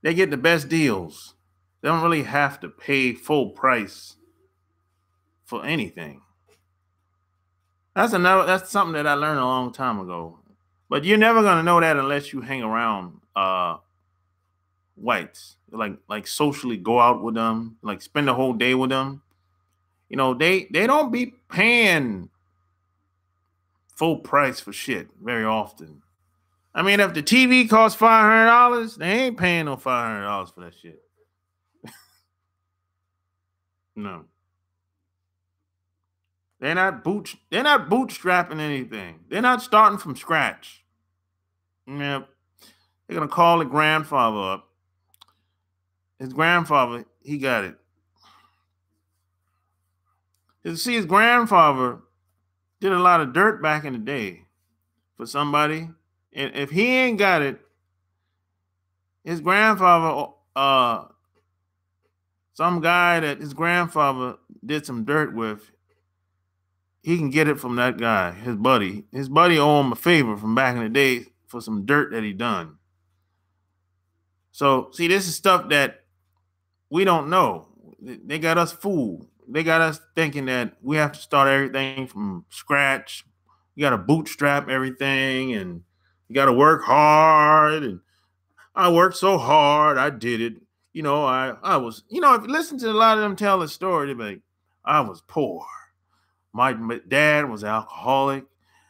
They get the best deals. They don't really have to pay full price for anything. That's something that I learned a long time ago. But you're never gonna know that unless you hang around whites. Like socially go out with them, like spend the whole day with them. They don't be paying full price for shit very often. I mean, if the TV costs $500, they ain't paying no $500 for that shit. No, they're not bootstrapping anything. They're not starting from scratch. Yeah, they're gonna call the grandfather up. His grandfather, he got it. You see, his grandfather did a lot of dirt back in the day for somebody, and if he ain't got it, his grandfather, some guy that his grandfather did some dirt with, he can get it from that guy, his buddy. His buddy owe him a favor from back in the day for some dirt that he done. So, see, this is stuff that we don't know. They got us fooled. They got us thinking that we have to start everything from scratch. You got to bootstrap everything, and you got to work hard. And I worked so hard, I did it. I was, if you listen to a lot of them tell the story, they're like, I was poor. My dad was alcoholic,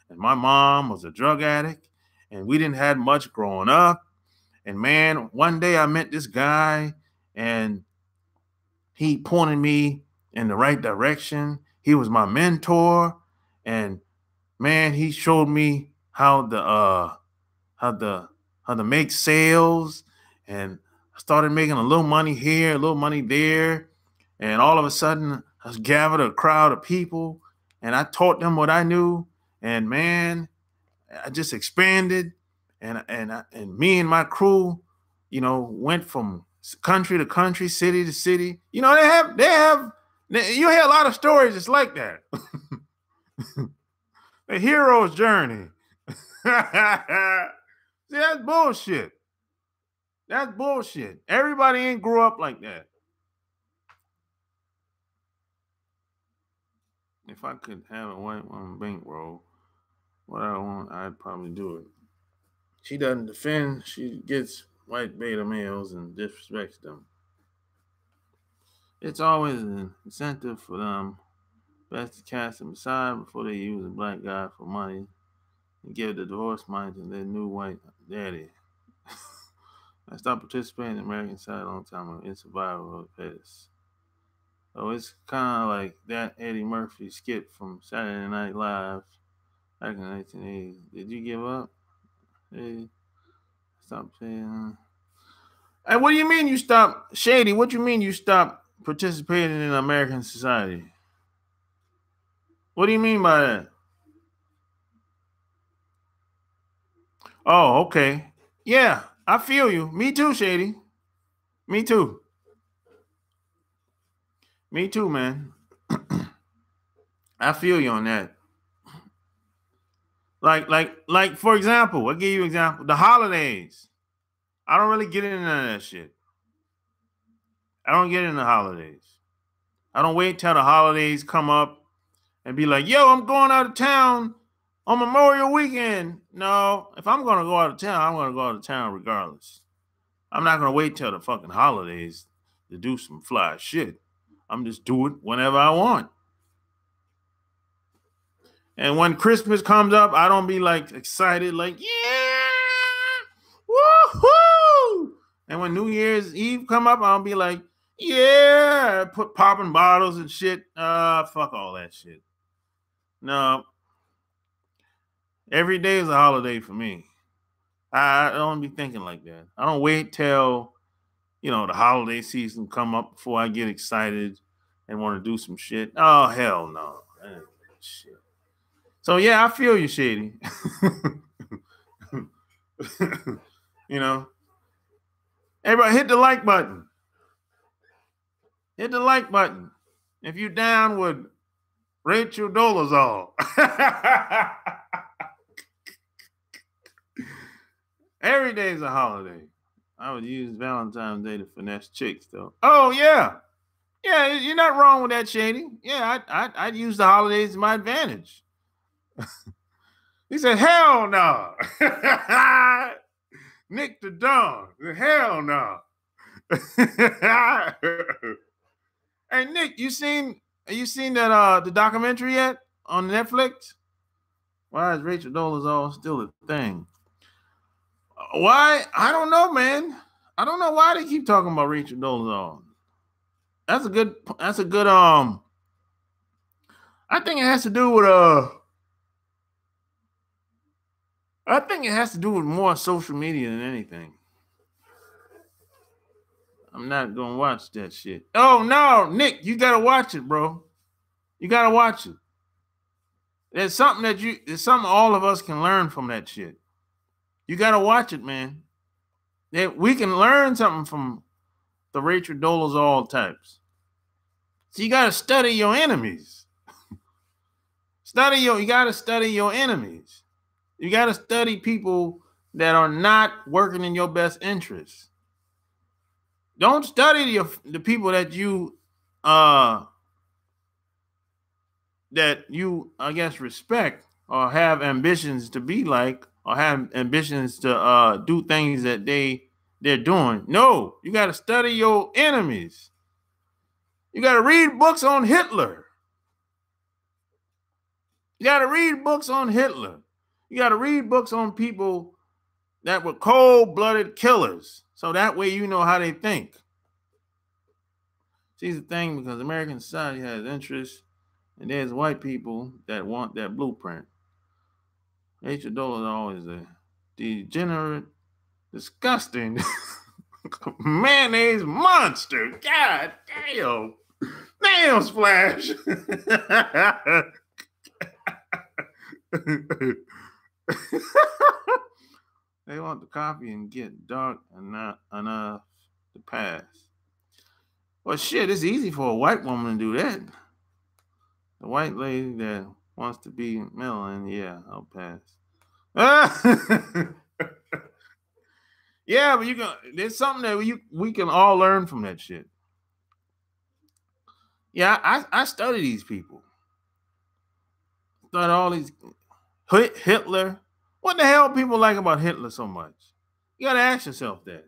and my mom was a drug addict, and we didn't have much growing up. And man, one day I met this guy, and he pointed me in the right direction. He was my mentor, and man, he showed me how to make sales, and I started making a little money here, a little money there, and all of a sudden I gathered a crowd of people, and I taught them what I knew, and man, I just expanded, and me and my crew, went from country to country, city to city. You hear a lot of stories just like that. A hero's journey. See, that's bullshit. That's bullshit. Everybody ain't grew up like that. If I could have a white woman bankroll, what I want, I'd probably do it. She doesn't defend, she gets white beta males and disrespects them. It's always an incentive for them best to cast them aside before they use a black guy for money and give the divorce money to their new white daddy. I stopped participating in the American side a long time ago in survival of the pettis. So it's kind of like that Eddie Murphy skit from Saturday Night Live back in the 1980s. Did you give up? Hey, stop saying. Hey, what do you mean you stopped, Shady? What do you mean you stopped participating in American society? What do you mean by that? Oh, okay. Yeah, I feel you. Me too, Shady. Me too. Me too, man. I feel you on that. Like, for example, I'll give you an example. The holidays. I don't really get into that shit. I don't get into the holidays. I don't wait till the holidays come up and be like, yo, I'm going out of town on Memorial Weekend. No, if I'm going to go out of town, I'm going to go out of town regardless. I'm not going to wait till the fucking holidays to do some fly shit. I'm just do it whenever I want. And when Christmas comes up, I don't be like excited, like, yeah, woohoo. And when New Year's Eve come up, I'll be like, yeah, put popping bottles and shit. Fuck all that shit. No, every day is a holiday for me. I don't be thinking like that. I don't wait till the holiday season come up before I get excited and want to do some shit. Oh, hell no. Shit. So, yeah, I feel you, Shady. Everybody hit the like button. Hit the like button. If you're down with Rachel Dolezal. Every day is a holiday. I would use Valentine's Day to finesse chicks, though. Oh, yeah. Yeah, you're not wrong with that, Shady. Yeah, I'd use the holidays to my advantage. He said, hell no. Nick the Dawn. Hell no. Hey, Nick, you seen that the documentary yet on Netflix? Why is Rachel Dolezal still a thing? Why? I don't know, man. I don't know why they keep talking about Rachel Dolezal. That's a good I think it has to do with I think it has to do with more social media than anything. I'm not gonna watch that shit. Oh no, Nick, you gotta watch it, bro. You gotta watch it. There's something all of us can learn from that shit. You gotta watch it, man. We can learn something from the Rachel Dolezal types. So you gotta study your enemies. You gotta study your enemies. You gotta study people that are not working in your best interest. Don't study the people that you I guess respect or have ambitions to be like, or have ambitions to do things that they're doing. No, you got to study your enemies. You got to read books on Hitler. You got to read books on Hitler. You got to read books on people that were cold-blooded killers. So that way you know how they think. See, the thing, because American society has interests, and there's white people that want that blueprint. Rachel Dolezal is a degenerate, disgusting mayonnaise monster. God damn. Damn, Splash. They want the coffee and get dark enough to pass. Well, shit, it's easy for a white woman to do that. The white lady that wants to be melon, yeah, I'll pass. Yeah, but there's something that we can all learn from that shit. Yeah, I study these people. Study all these Hitler. What the hell people like about Hitler so much? You gotta ask yourself that.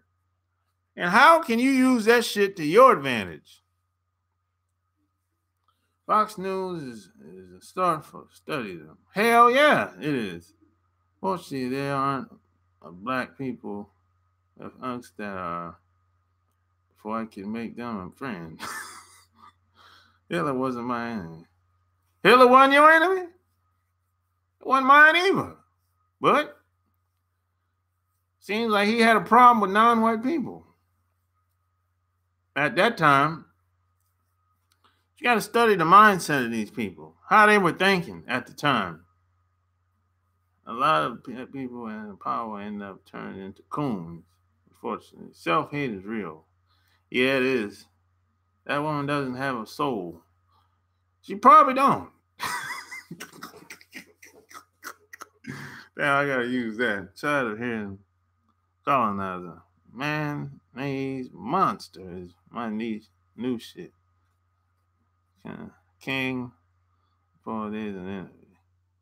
And how can you use that shit to your advantage? Fox News is a start for study them. Hell yeah, it is. Fortunately, there aren't black people of us that are, before I can make them a friend. Hitler wasn't my enemy. Hitler wasn't your enemy? It wasn't mine either. But seems like he had a problem with non-white people. At that time, you got to study the mindset of these people, how they were thinking at the time. A lot of people in power end up turning into coons, unfortunately. Self-hate is real. Yeah, it is. That woman doesn't have a soul. She probably don't. Now I gotta use that. Tired of hearing colonizer. Man, he's monster is my new shit. King before there's an enemy.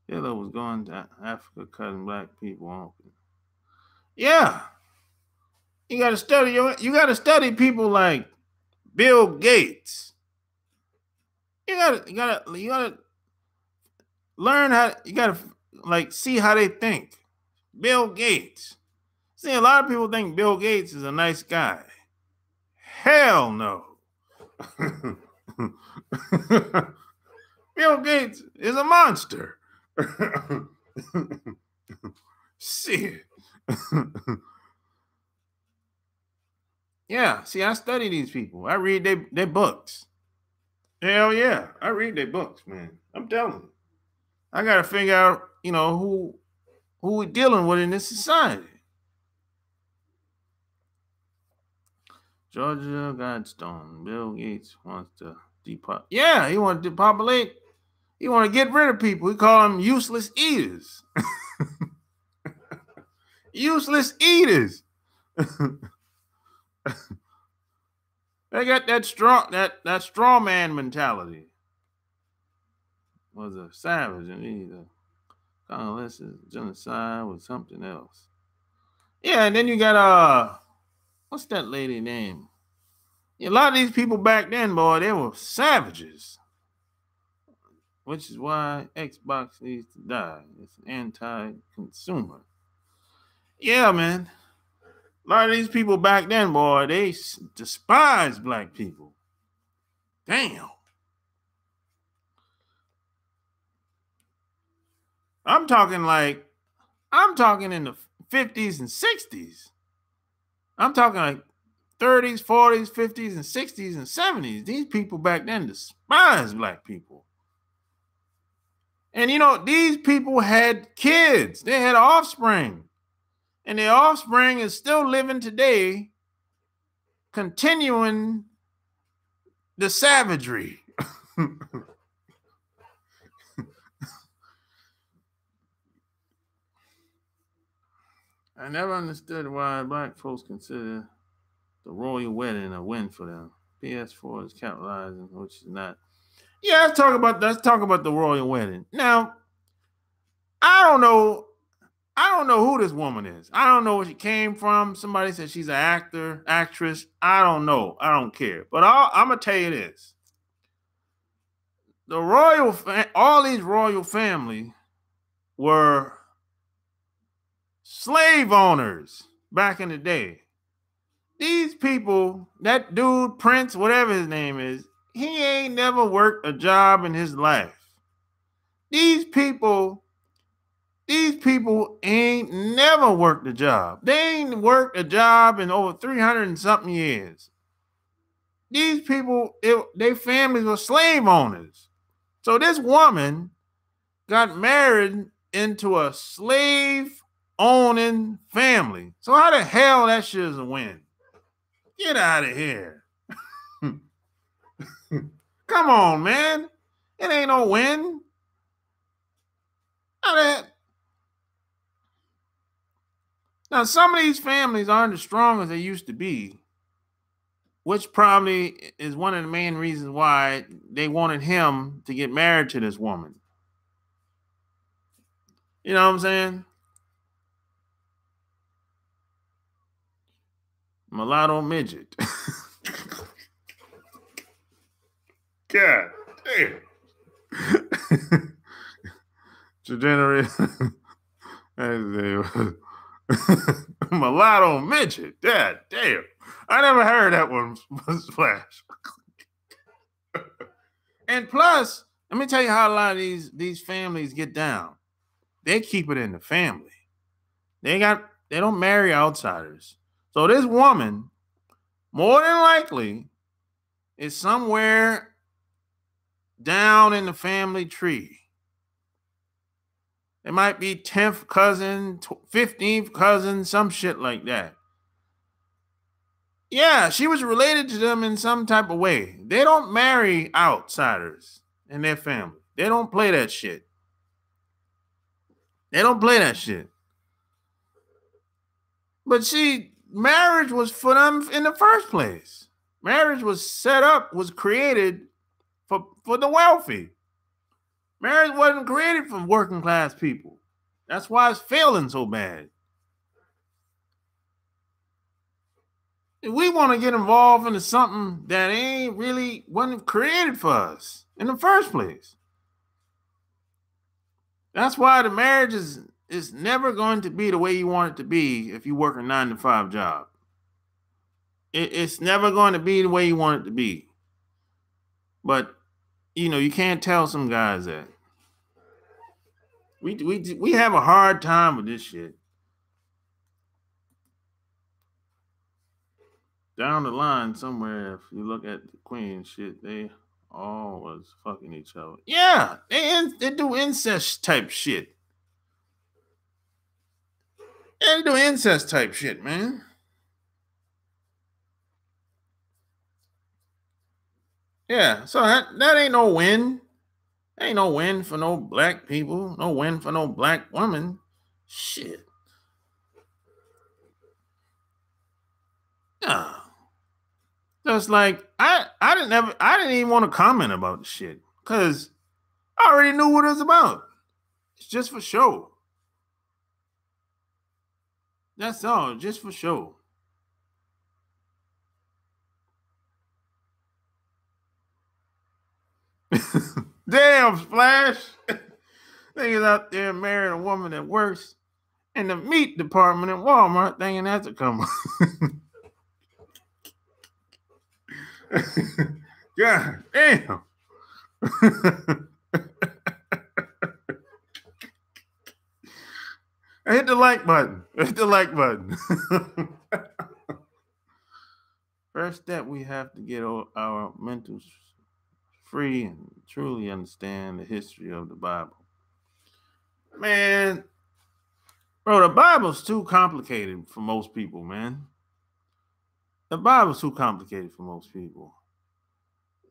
Hitler was going to Africa cutting black people open. Yeah. You gotta study people like Bill Gates. You gotta learn how, you gotta see how they think. Bill Gates. See, a lot of people think Bill Gates is a nice guy. Hell no. Bill Gates is a monster. Shit. Yeah, see, I study these people. I read their books. Hell yeah, I read their books, man. I'm telling you. I gotta figure out, who we're dealing with in this society. Georgia Guidestone. Bill Gates wants to depopulate. Yeah, he wants to depopulate. He want to get rid of people. He call them useless eaters. Useless eaters. They got that straw man mentality. Was a savage and either unless it's genocide or something else. Yeah, and then you got what's that lady name? Yeah, a lot of these people back then, boy, they were savages. Which is why Xbox needs to die. It's anti-consumer. Yeah, man. A lot of these people back then, boy, they despise black people. Damn. I'm talking in the 50s and 60s. I'm talking like 30s, 40s, 50s, and 60s and 70s. These people back then despised black people. And these people had kids. They had offspring. And their offspring is still living today, continuing the savagery. I never understood why black folks consider the royal wedding a win for them. PS4 is capitalizing, which is not. Yeah, let's talk about the royal wedding. Now, I don't know who this woman is. I don't know where she came from. Somebody said she's an actress. I don't know. I don't care. But I'm gonna tell you this: all these royal family were slave owners back in the day. These people, that dude, Prince, whatever his name is, he ain't never worked a job in his life. These people ain't never worked a job. They ain't worked a job in over 300 and something years. These people, their families were slave owners. So this woman got married into a slave owning family. So how the hell that shit is a win? Get out of here. Come on, man. It ain't no win. Now, some of these families aren't as strong as they used to be, which probably is one of the main reasons why they wanted him to get married to this woman. You know what I'm saying? Mulatto midget. God damn. Degenerate. Mulatto midget. God damn. I never heard that one splash. And plus, let me tell you how a lot of these families get down. They keep it in the family. They don't marry outsiders. So this woman, more than likely, is somewhere down in the family tree. It might be 10th cousin, 15th cousin, some shit like that. Yeah, she was related to them in some type of way. They don't marry outsiders in their family. They don't play that shit. They don't play that shit. But see, marriage was for them in the first place. Marriage was created for the wealthy. Marriage wasn't created for working class people. That's why it's failing so bad. If we want to get involved into something that wasn't created for us in the first place. That's why the marriage is never going to be the way you want it to be if you work a 9-to-5 job. It's never going to be the way you want it to be. But, you can't tell some guys that. We have a hard time with this shit. down the line somewhere, if you look at the Queen shit, they all was fucking each other. Yeah, they do incest type shit. They do incest type shit, man. Yeah, so that ain't no win. Ain't no win for no black people. No win for no black woman. Shit. Yeah. Just like I didn't even want to comment about the shit because I already knew what it was about. It's just for show. That's all, just for show. Damn, Splash. Niggas out there marrying a woman that works in the meat department at Walmart thinking that's a come on. God damn. Hit the like button. Hit the like button. First step, we have to get our mentals free and truly understand the history of the Bible. Man, bro, the Bible's too complicated for most people, man. The Bible's too complicated for most people.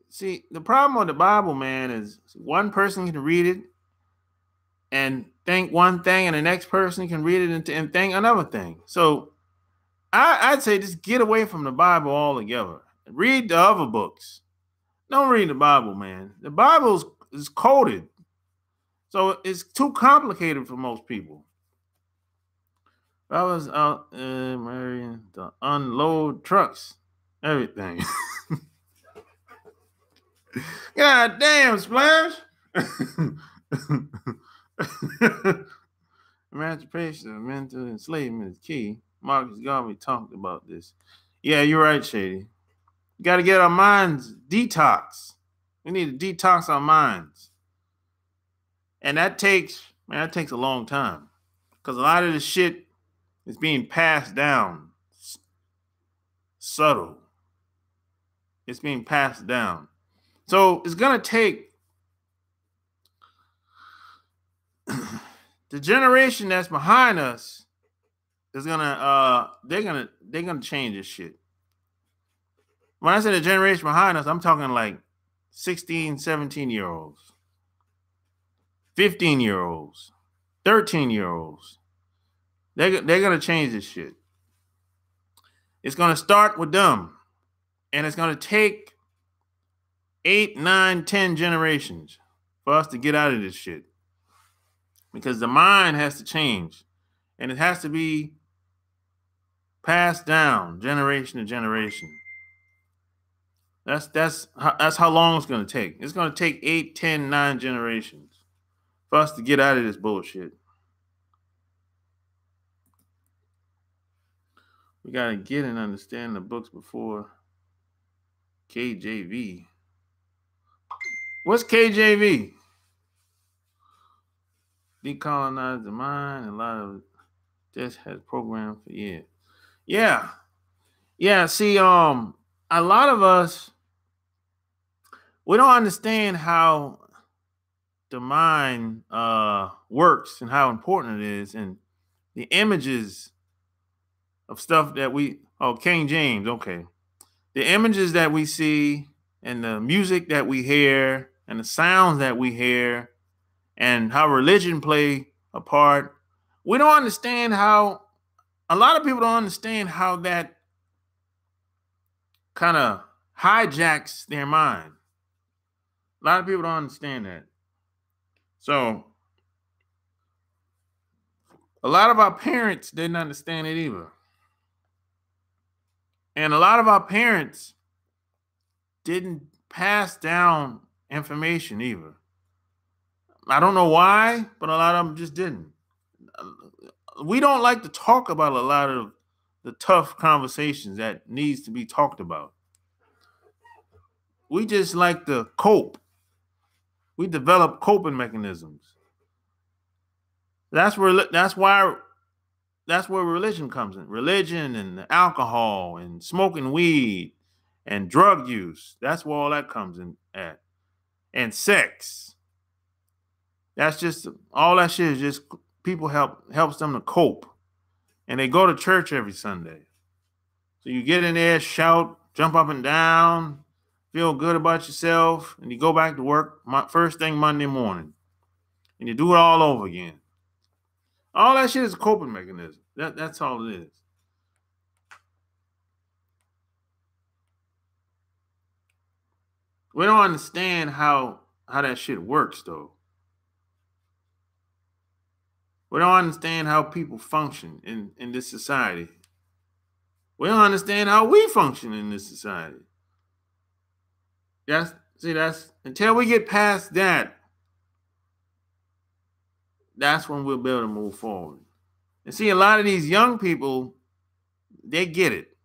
See, the problem with the Bible, man, is one person can read it and think one thing, and the next person can read it and think another thing. So I'd say just get away from the Bible altogether. Read the other books. Don't read the Bible, man. The Bible is coded. So it's too complicated for most people. I was out marrying to unload trucks, everything. God damn, Splash. Emancipation of mental enslavement is key. Marcus Garvey talked about this. Yeah, you're right, Shady. We got to get our minds detox. We need to detox our minds. And that takes a long time. Because a lot of the shit is being passed down. Subtle. It's being passed down. So it's going to take the generation that's behind us is gonna they're gonna change this shit. When I say the generation behind us, I'm talking like 16, 17-year-olds, 15-year-olds, 13-year-olds. They're gonna change this shit. It's gonna start with them, and it's gonna take 8, 9, 10 generations for us to get out of this shit. Because the mind has to change, and it has to be passed down generation to generation. That's how long it's going to take. It's going to take 8, 10, 9 generations for us to get out of this bullshit. We got to get and understand the books before KJV. What's KJV? Decolonize the mind. A lot of this has programmed for years. Yeah. See, a lot of us, we don't understand how the mind works and how important it is, and the images of stuff that King James, okay. The images that we see and the music that we hear and the sounds that we hear and how religion play a part. We don't understand how, a lot of people don't understand how that kind of hijacks their mind. A lot of people don't understand that. So a lot of our parents didn't understand it either. And a lot of our parents didn't pass down information either. I don't know why, but a lot of them just didn't. We don't like to talk about a lot of the tough conversations that needs to be talked about. We just like to cope. We develop coping mechanisms. That's why that's where religion comes in. Religion and alcohol and smoking weed and drug use. That's where all that comes in at. And sex. That's just all that shit is just people helps them to cope. And they go to church every Sunday. So you get in there, shout, jump up and down, feel good about yourself, and you go back to work first thing Monday morning. And you do it all over again. All that shit is a coping mechanism. That's all it is. We don't understand how that shit works, though. We don't understand how people function in this society. We don't understand how we function in this society. That's until we get past that, that's when we'll be able to move forward. And see, a lot of these young people, they get it.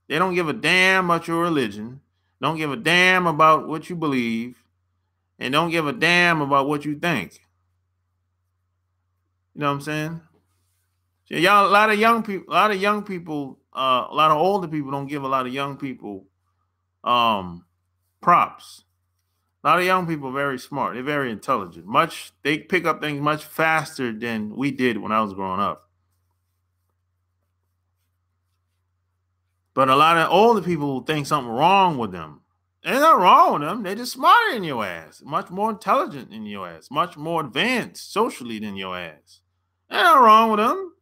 They don't give a damn about your religion, don't give a damn about what you believe, and don't give a damn about what you think. You know what I'm saying? So y'all, a lot of young people, a lot of older people don't give a lot of young people props. A lot of young people are very smart. They're very intelligent. They pick up things much faster than we did when I was growing up. But a lot of older people think something wrong with them. There's nothing wrong with them. They're just smarter than your ass, much more intelligent than your ass, much more advanced socially than your ass. There's nothing wrong with them.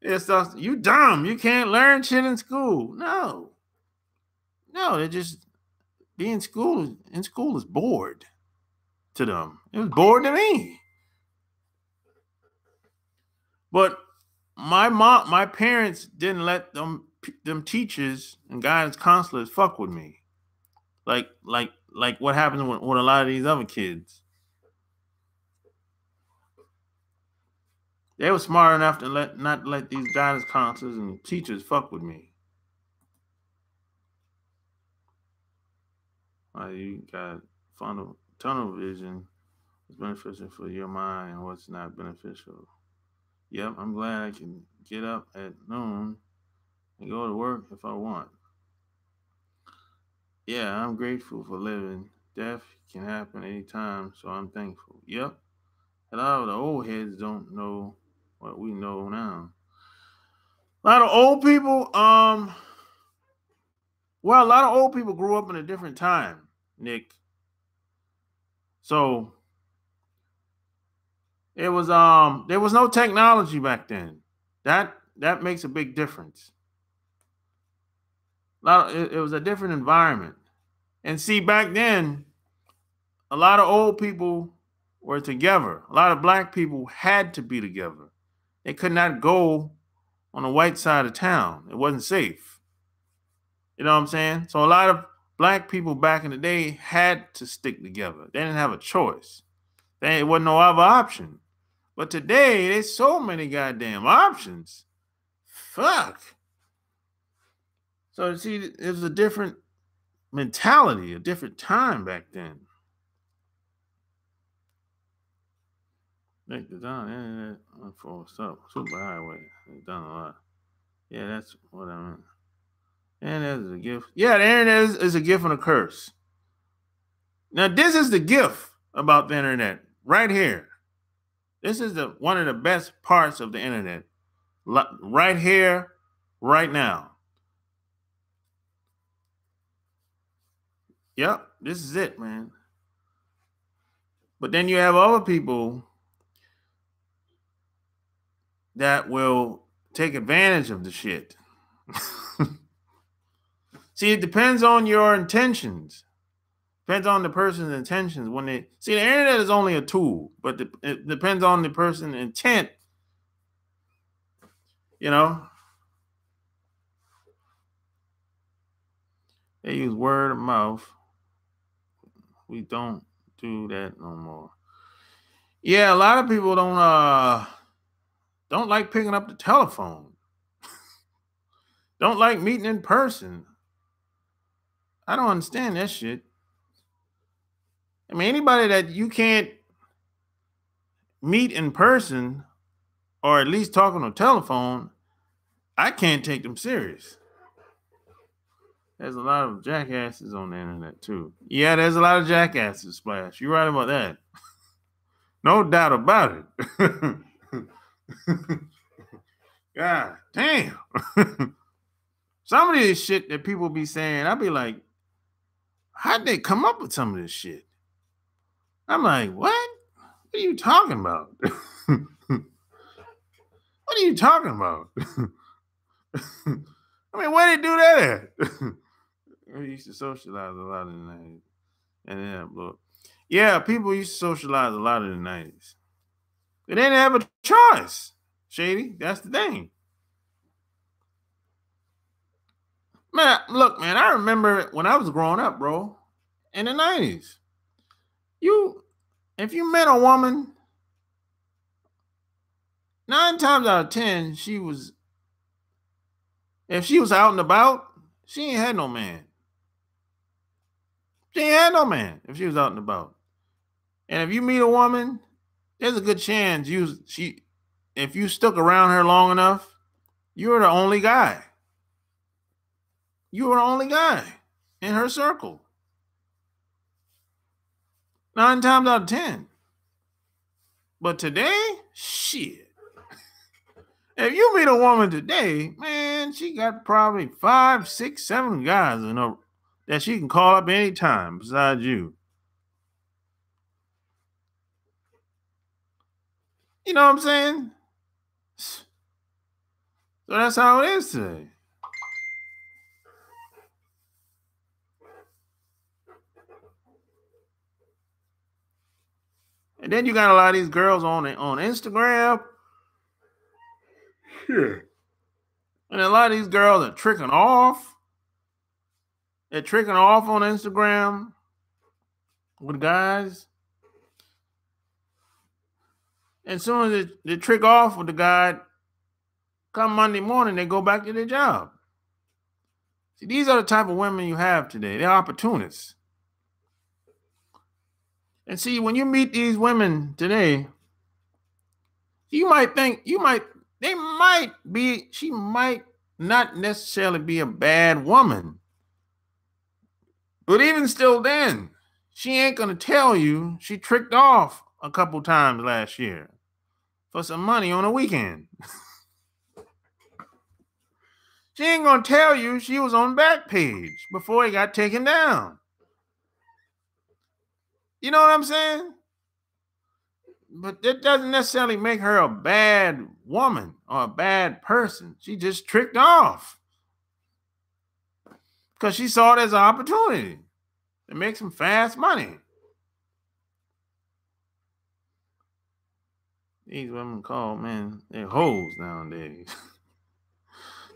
It's just, you dumb. You can't learn shit in school. No, they're just being in school is bored to them. It was bored to me. But my parents didn't let them teachers and guidance counselors fuck with me. Like what happens with a lot of these other kids. They were smart enough to not let these guidance counselors and teachers fuck with me. You got tunnel vision. It's beneficial for your mind, and what's not beneficial. Yep, I'm glad I can get up at noon and go to work if I want. Yeah, I'm grateful for living. Death can happen anytime, so I'm thankful. Yep. A lot of the old heads don't know what we know now. A lot of old people, a lot of old people grew up in a different time, Nick. So there was no technology back then. That makes a big difference. It was a different environment. And see, back then, a lot of old people were together. A lot of black people had to be together. They could not go on the white side of town. It wasn't safe. You know what I'm saying? So a lot of black people back in the day had to stick together. They didn't have a choice. There wasn't no other option. But today, there's so many goddamn options. Fuck. So see, it was a different mentality, a different time back then. Make the down internet for superhighway. They've done a lot. Yeah, that's what I meant. Internet is a gift. Yeah, the internet is a gift and a curse. Now, this is the gift about the internet right here. This is one of the best parts of the internet. Right here, right now. Yep, this is it, man. But then you have other people that will take advantage of the shit. See, it depends on your intentions. Depends on the person's intentions. The internet is only a tool, but it depends on the person's intent. You know, they use word of mouth. We don't do that no more. Yeah, a lot of people don't like picking up the telephone. Don't like meeting in person. I don't understand that shit. I mean, anybody that you can't meet in person or at least talk on the telephone, I can't take them serious. There's a lot of jackasses on the internet too. Yeah, there's a lot of jackasses, Splash. You're right about that. No doubt about it. God damn. Some of this shit that people be saying, I'll be like, how'd they come up with some of this shit? I'm like, what? What are you talking about? What are you talking about? I mean, where they do that at? We used to socialize a lot in the 90s. And then, look. Yeah, people used to socialize a lot in the 90s. They didn't have a choice, Shady. That's the thing. Man, look, man, I remember when I was growing up, bro, in the 90s. If you met a woman, 9 times out of 10, if she was out and about, she ain't had no man. She ain't had no man if she was out and about. And if you meet a woman, there's a good chance if you stuck around her long enough, you were the only guy. You were the only guy in her circle. 9 times out of 10. But today, shit. If you meet a woman today, man, she got probably 5, 6, 7 guys in her that she can call up anytime besides you. You know what I'm saying? So that's how it is today. And then you got a lot of these girls on Instagram. Yeah. And a lot of these girls are tricking off. They're tricking off on Instagram with guys. And as soon as they trick off with the guy, come Monday morning, they go back to their job. See, these are the type of women you have today. They're opportunists. And see, when you meet these women today, you might think, she might not necessarily be a bad woman. But even still then, she ain't going to tell you she tricked off a couple times last year for some money on a weekend. She ain't going to tell you she was on Backpage before it got taken down. You know what I'm saying? But that doesn't necessarily make her a bad woman or a bad person. She just tricked off because she saw it as an opportunity to make some fast money. These women they're hoes nowadays.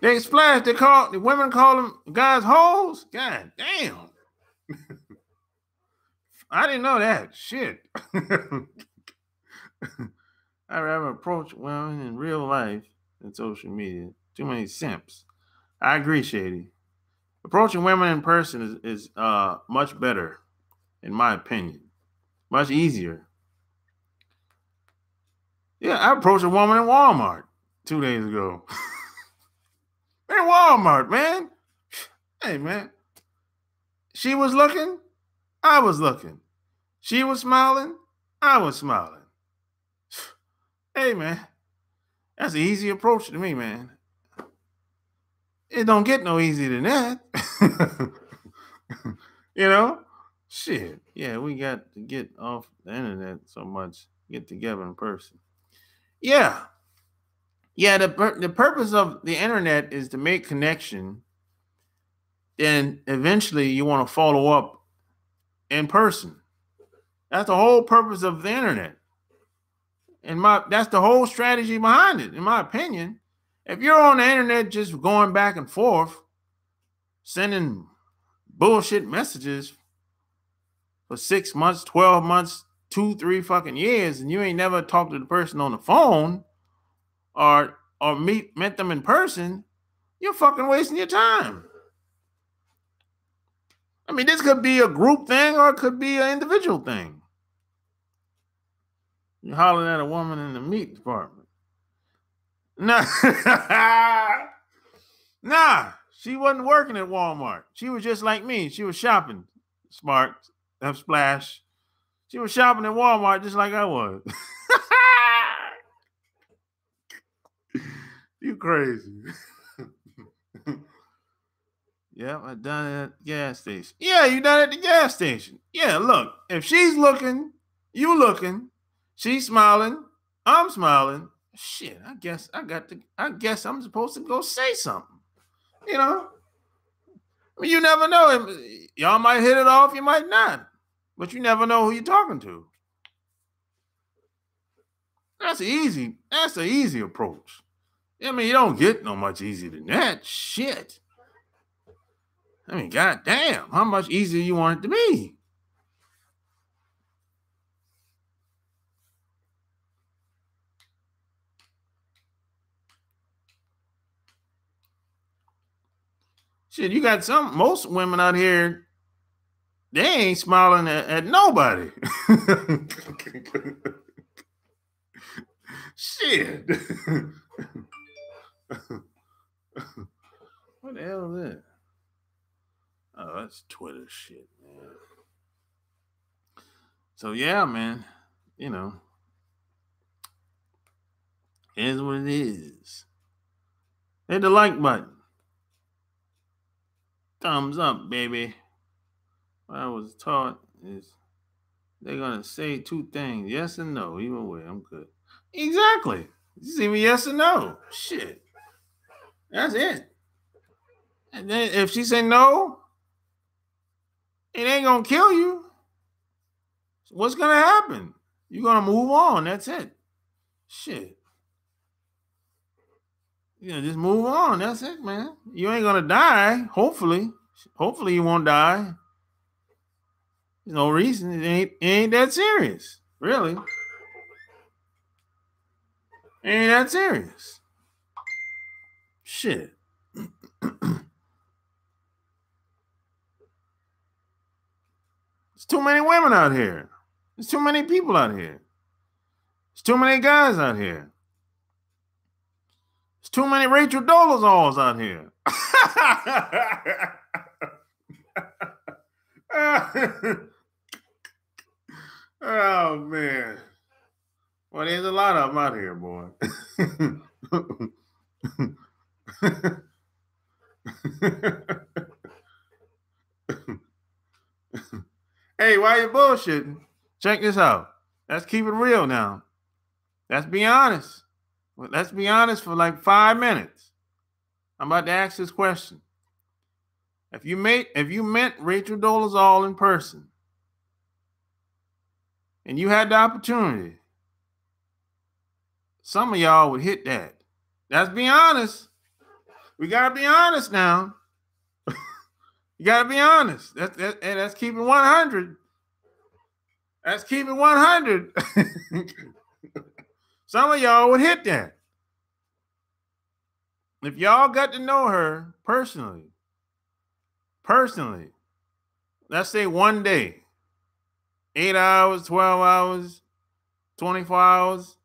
The women call them guys hoes? God damn. I didn't know that. Shit. I rather approach women in real life than social media. Too many simps. I agree, Shady. Approaching women in person is much better, in my opinion. Much easier. Yeah, I approached a woman in Walmart 2 days ago. In Walmart, man. Hey, man. She was looking. I was looking. She was smiling. I was smiling. Hey, man. That's an easy approach to me, man. It don't get no easier than that. You know? Shit. Yeah, we got to get off the internet so much. Get together in person. Yeah. Yeah, the purpose of the internet is to make connection. Then eventually you want to follow up in person. That's the whole purpose of the internet. That's the whole strategy behind it, in my opinion. If you're on the internet just going back and forth, sending bullshit messages for 6 months, 12 months, 2, 3 fucking years, and you ain't never talked to the person on the phone or met them in person, you're fucking wasting your time. I mean, this could be a group thing or it could be an individual thing. You hollering at a woman in the meat department. Nah. Nah, she wasn't working at Walmart. She was just like me. She was shopping. Smart. Splash. She was shopping at Walmart just like I was. You crazy. Yeah, I done it at the gas station. Yeah, you done it at the gas station. Yeah, look, if she's looking, you looking, she's smiling, I'm smiling. Shit, I guess I'm supposed to go say something. You know? I mean, you never know. Y'all might hit it off, you might not. But you never know who you're talking to. That's an easy approach. I mean, you don't get no much easier than that. Shit. I mean, goddamn, how much easier you want it to be? Shit, you got most women out here, they ain't smiling at nobody. Shit. What the hell is that? Oh, that's Twitter shit, man. So yeah, man, you know, here's what it is. Hit the like button. Thumbs up, baby. What I was taught is they're gonna say two things, yes and no. Either way, I'm good. Exactly. Just even yes or no. Shit. That's it. And then if she say no, it ain't gonna kill you. What's gonna happen? You're gonna move on. That's it. Shit. Just move on. That's it, man. You ain't gonna die. Hopefully you won't die. There's no reason. It ain't that serious. Really. It ain't that serious. Shit. There's too many women out here. There's too many people out here. There's too many guys out here. There's too many Rachel Dolezals out here. Oh, man. Well, there's a lot of them out here, boy. Hey, why you bullshitting? Check this out. Let's keep it real now. Let's be honest. Let's be honest for like 5 minutes. I'm about to ask this question. If you met Rachel Dolezal in person and you had the opportunity, some of y'all would hit that. Let's be honest. We gotta be honest now. You gotta be honest. That's keeping 100. That's keeping 100. Some of y'all would hit that. If y'all got to know her personally, let's say one day, 8 hours, 12 hours, 24 hours,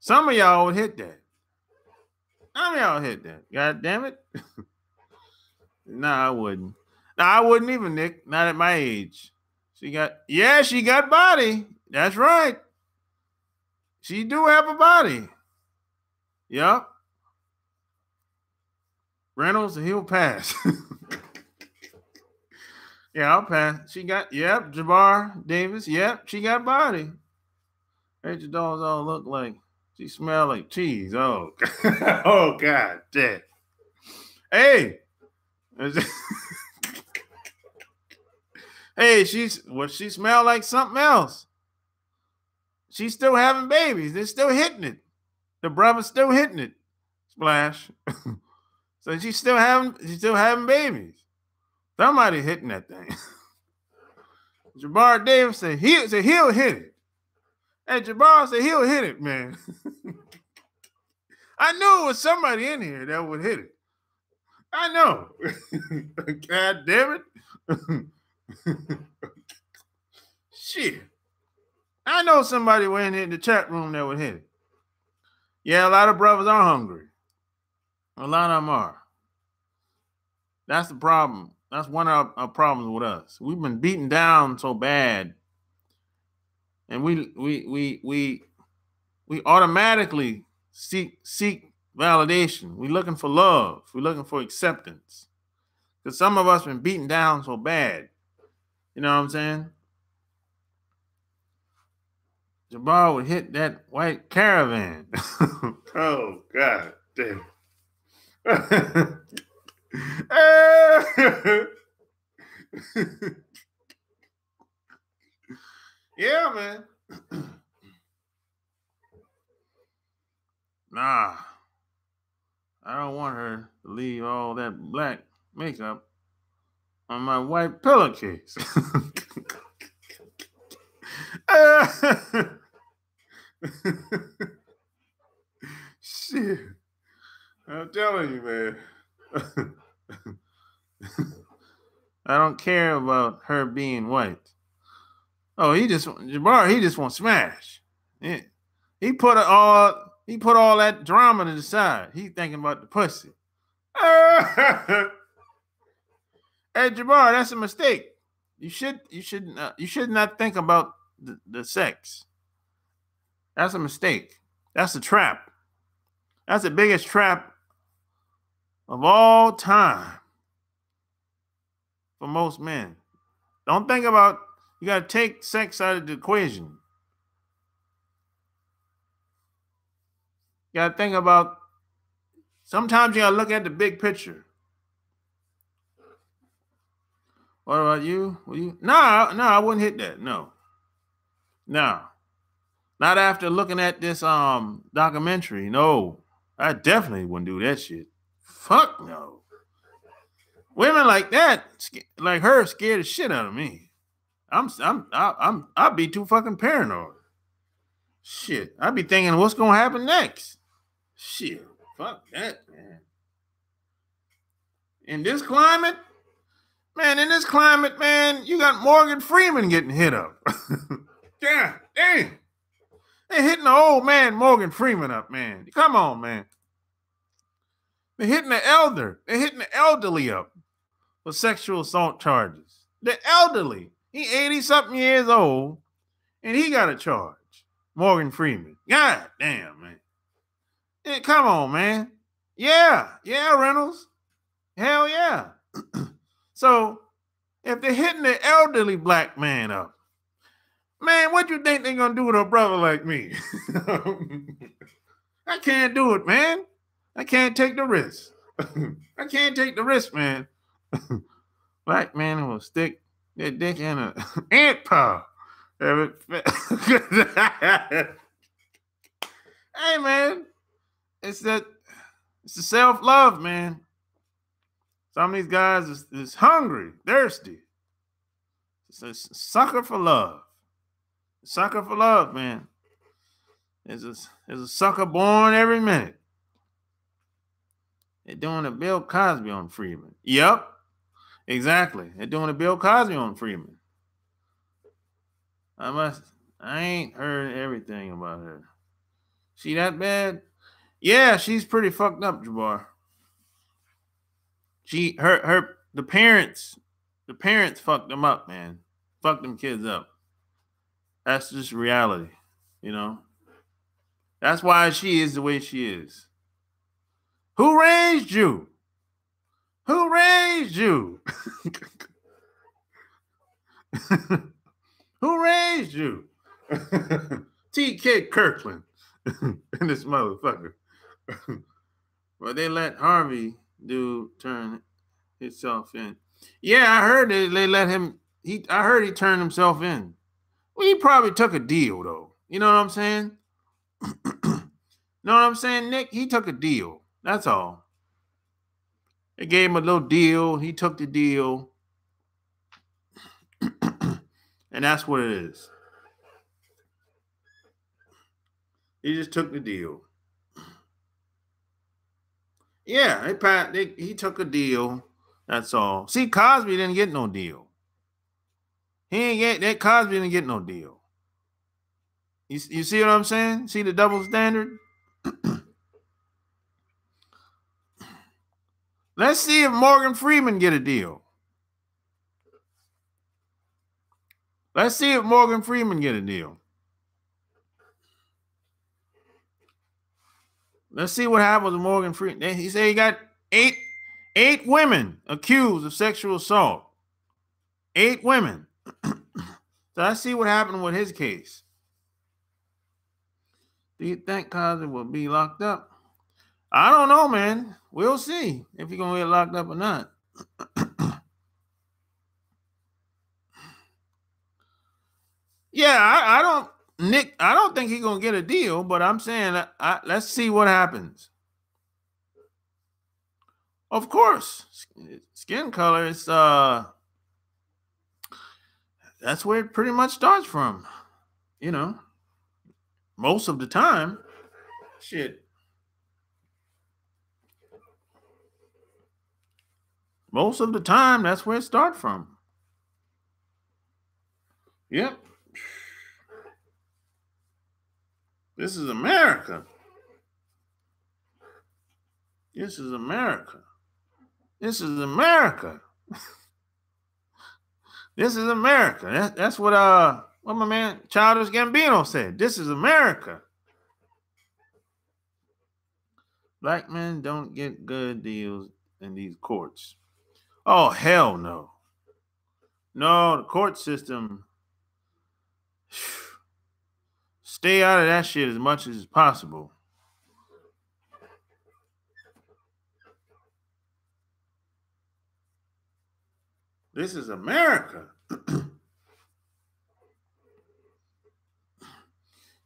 some of y'all would hit that. Some of y'all hit that. God damn it. Nah, I wouldn't. Nah, I wouldn't even, Nick. Not at my age. She got body. That's right. She do have a body. Yup. Reynolds, he'll pass. Yeah, I'll pass. Jabbar Davis. Yep, she got body. Rachel Dolezal look like she smell like cheese. Oh, oh God damn. Hey. Hey, she smell like something else. She's still having babies. They're still hitting it. The brother's still hitting it. Splash. So she's still having babies. Somebody hitting that thing. Jabbar Davis said he'll hit it. And Jabbar said he'll hit it, man. I knew it was somebody in here that would hit it. I know. God damn it. Shit. I know somebody went in the chat room that would hit it. Yeah, a lot of brothers are hungry. A lot of them are. That's the problem. That's one of our problems with us. We've been beaten down so bad, and we automatically seek validation. We're looking for love. We're looking for acceptance. Because some of us been beaten down so bad. You know what I'm saying? Jabbar would hit that white caravan. Oh, God damn. Yeah, man. Nah. I don't want her to leave all that black makeup on my white pillowcase. Shit. I'm telling you, man. I don't care about her being white. Oh, Jabbar, he just wants smash. Yeah. He put all that drama to the side. He thinking about the pussy. Hey, Jabbar, that's a mistake. You should not think about the sex. That's a mistake. That's a trap. That's the biggest trap of all time for most men. Don't think about, you got to take sex out of the equation. You got to think about, sometimes you got to look at the big picture. What about you? No, I wouldn't hit that. No. Not after looking at this documentary. No. I definitely wouldn't do that shit. Fuck no. Women like that, like her, scared the shit out of me. I'd be too fucking paranoid. Shit. I'd be thinking, what's gonna happen next? Shit. Fuck that, man. In this climate, man, you got Morgan Freeman getting hit up. Yeah, damn. They're hitting the old man Morgan Freeman up, man. Come on, man. They're hitting the elderly up for sexual assault charges. The elderly. He 80-something years old, and he got a charge. Morgan Freeman. God damn, man. Yeah, come on, man. Yeah, Reynolds. Hell yeah. So, if they're hitting the elderly black man up, man, what you think they're going to do with a brother like me? I can't do it, man. I can't take the risk. I can't take the risk, man. Black man will stick their dick in an ant pile. Hey, man. It's the self-love, man. Some of these guys is hungry, thirsty. It's a sucker for love. Sucker for love, man. There's a sucker born every minute. They're doing a Bill Cosby on Freeman. Yep, exactly. They're doing a Bill Cosby on Freeman. I ain't heard everything about her. She that bad? Yeah, she's pretty fucked up, Jabbar. The parents fucked them up, man. Fucked them kids up. That's just reality, you know. That's why she is the way she is. Who raised you? Who raised you? Who raised you? T.K. Kirkland and this motherfucker. Well, they let Harvey turn himself in. Yeah, I heard they let him. I heard he turned himself in. Well, he probably took a deal, though. You know what I'm saying? Know what I'm saying, Nick? He took a deal. That's all. They gave him a little deal. He took the deal. And that's what it is. He just took the deal. Yeah, he took a deal. That's all. See, Cosby didn't get no deal. Cosby didn't get no deal. You see what I'm saying? See the double standard? Let's see if Morgan Freeman get a deal. Let's see if Morgan Freeman get a deal. Let's see what happens with Morgan Freeman. He said he got eight women accused of sexual assault. 8 women. So let's see what happened with his case. Do you think Cosby will be locked up? I don't know, man. We'll see if he's gonna get locked up or not. Yeah, I don't think he's gonna get a deal, but I'm saying let's see what happens. Of course, skin color is that's where it pretty much starts from. You know, most of the time, shit. Most of the time, that's where it starts from. Yep. This is America. This is America. This is America. This is America. That's what my man Childish Gambino said. This is America. Black men don't get good deals in these courts. Oh, hell no. No, the court system, stay out of that shit as much as possible. This is America.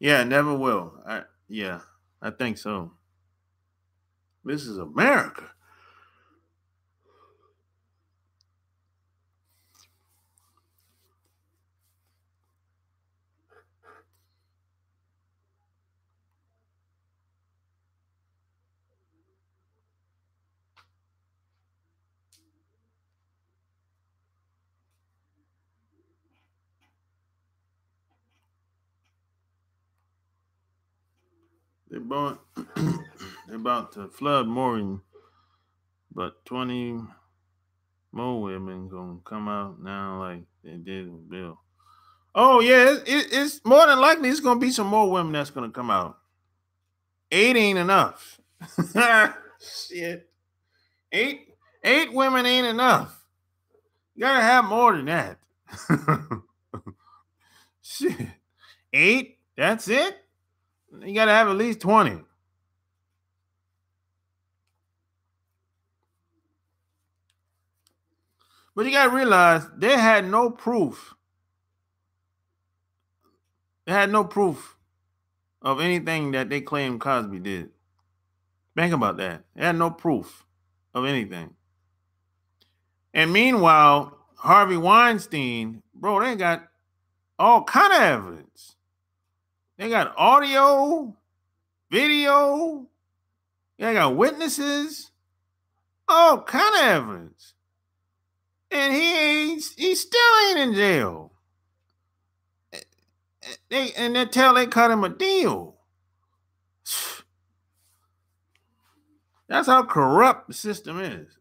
Yeah, never will. I think so. This is America. They're about to flood Morgan, but 20 more women gonna come out now like they did with Bill. Oh yeah, it's more than likely it's gonna be some more women that's gonna come out. 8 ain't enough. Shit, eight women ain't enough. You gotta have more than that. Shit, 8. That's it. You gotta have at least 20. But you gotta realize they had no proof. They had no proof of anything that they claimed Cosby did. Think about that. They had no proof of anything. And meanwhile, Harvey Weinstein, bro, they got all kind of evidence. They got audio, video, they got witnesses, all kind of evidence. And he still ain't in jail. They cut him a deal. That's how corrupt the system is.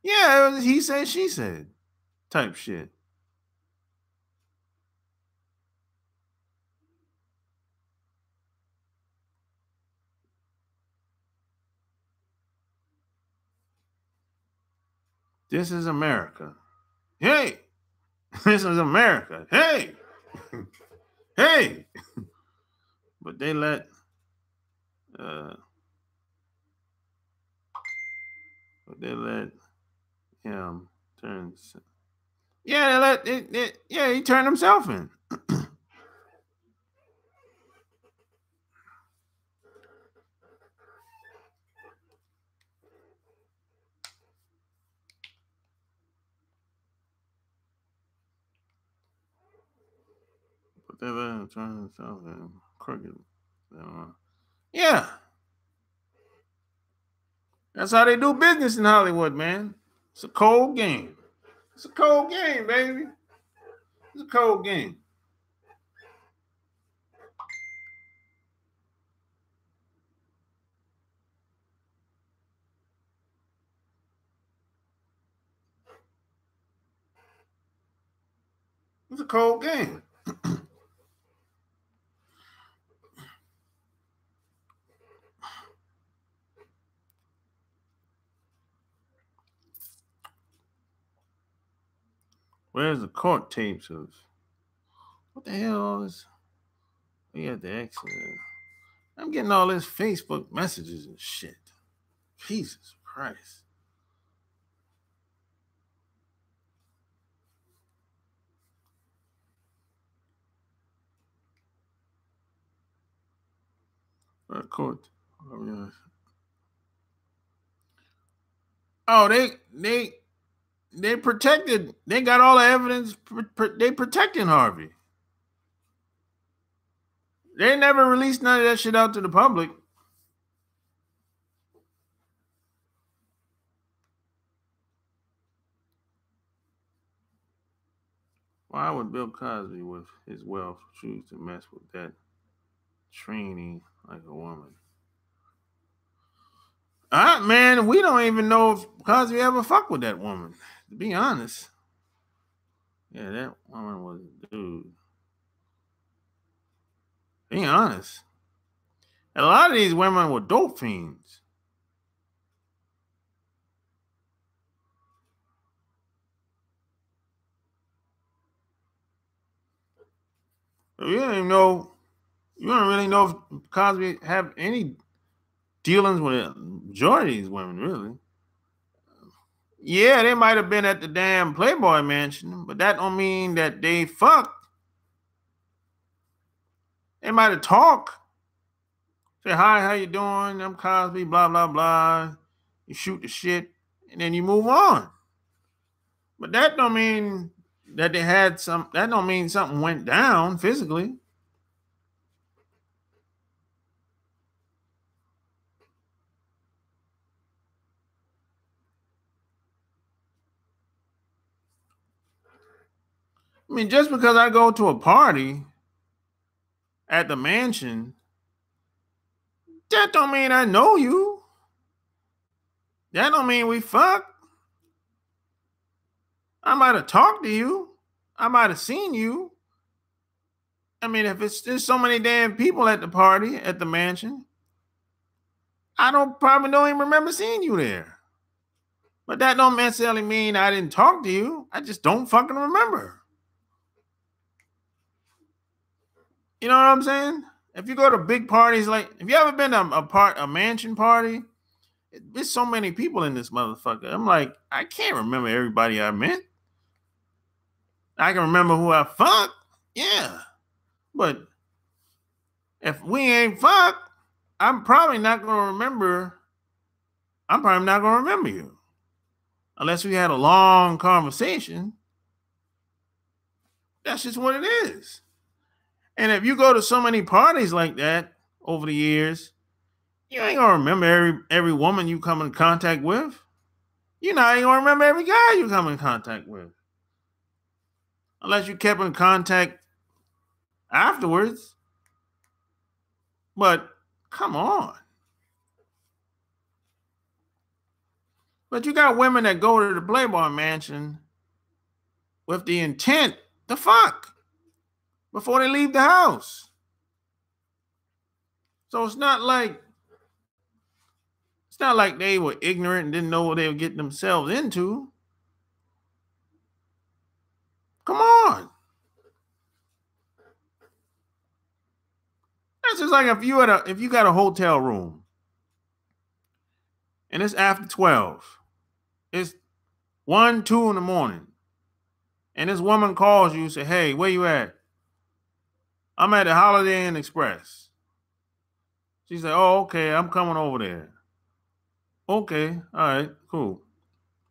Yeah, it was he said, she said type shit. This is America. Hey, this is America. Hey, hey. But they let him turn. Yeah, they let it. Yeah, he turned himself in. But they let him turn himself in. Crooked. Yeah. That's how they do business in Hollywood, man. It's a cold game. It's a cold game, baby. It's a cold game. It's a cold game. Where's the court tapes of what the hell is? We got the accident. I'm getting all this Facebook messages and shit. Jesus Christ. Court. Oh, they protected. They got all the evidence. They protecting Harvey. They never released none of that shit out to the public. Why would Bill Cosby, with his wealth, choose to mess with that training like a woman? Man, we don't even know if Cosby ever fucked with that woman, to be honest. Yeah, that woman was a dude. Being honest. A lot of these women were dope fiends. You don't even know. You don't really know if Cosby have any dealings with a majority of these women, really. Yeah, they might have been at the damn Playboy Mansion, but that don't mean that they fucked. They might have talked. Say, hi, how you doing? I'm Cosby, blah, blah, blah. You shoot the shit, and then you move on. But that don't mean that they had some, that don't mean something went down physically. I mean, just because I go to a party at the mansion, that don't mean I know you. That don't mean we fuck. I might have talked to you. I might have seen you. I mean, if there's so many damn people at the party, at the mansion, I probably don't even remember seeing you there. But that don't necessarily mean I didn't talk to you. I just don't fucking remember. You know what I'm saying? If you go to big parties, like if you ever been to a mansion party, there's so many people in this motherfucker. I'm like, I can't remember everybody I met. I can remember who I fucked, yeah. But if we ain't fucked, I'm probably not gonna remember. I'm probably not gonna remember you. Unless we had a long conversation. That's just what it is. And if you go to so many parties like that over the years, you ain't gonna remember every woman you come in contact with. You're not even gonna remember every guy you come in contact with. Unless you kept in contact afterwards. But come on. But you got women that go to the Playboy Mansion with the intent to fuck before they leave the house. So it's not like they were ignorant and didn't know what they were getting themselves into. Come on. That's just like if you got a hotel room and it's after 12. It's 1, 2 in the morning. And this woman calls you and say, hey, where you at? I'm at the Holiday Inn Express. She said, oh, okay, I'm coming over there. Okay, all right, cool.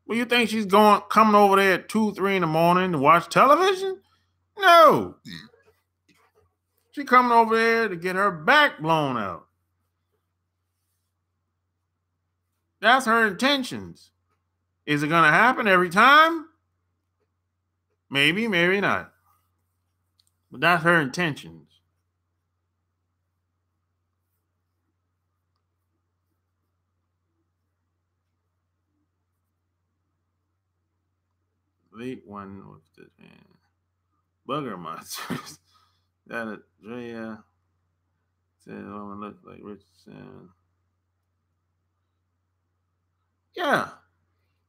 Well, you think she's coming over there at 2, 3 in the morning to watch television? No. She coming over there to get her back blown out. That's her intentions. Is it going to happen every time? Maybe, maybe not. But that's her intentions. Late one with this man. Bugger monsters. That Drea said woman looks like Richardson. Yeah.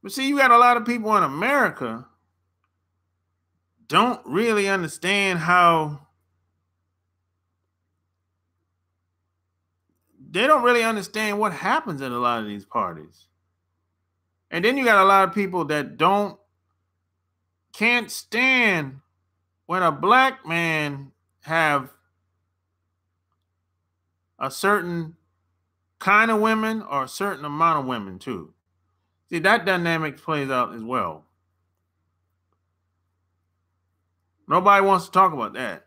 But see, you got a lot of people in America don't really understand how they don't really understand what happens at a lot of these parties. And then you got a lot of people that can't stand when a black man have a certain kind of women or a certain amount of women too. See, that dynamic plays out as well. Nobody wants to talk about that.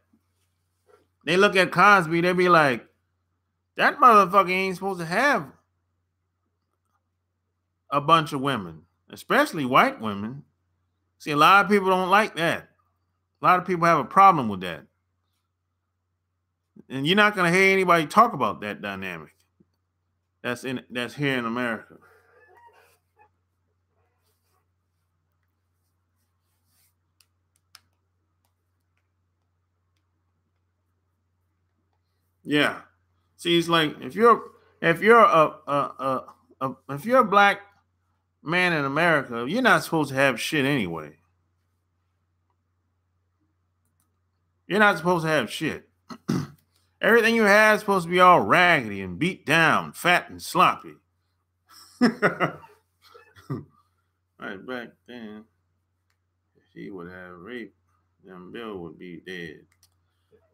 They look at Cosby, they be like, that motherfucker ain't supposed to have a bunch of women, especially white women. See, a lot of people don't like that. A lot of people have a problem with that. And you're not going to hear anybody talk about that dynamic. That's here in America. Yeah. See, it's like if you're a black man in America, you're not supposed to have shit anyway. You're not supposed to have shit. Everything you have is supposed to be all raggedy and beat down, fat and sloppy. Right back then, if he would have raped, then Bill would be dead.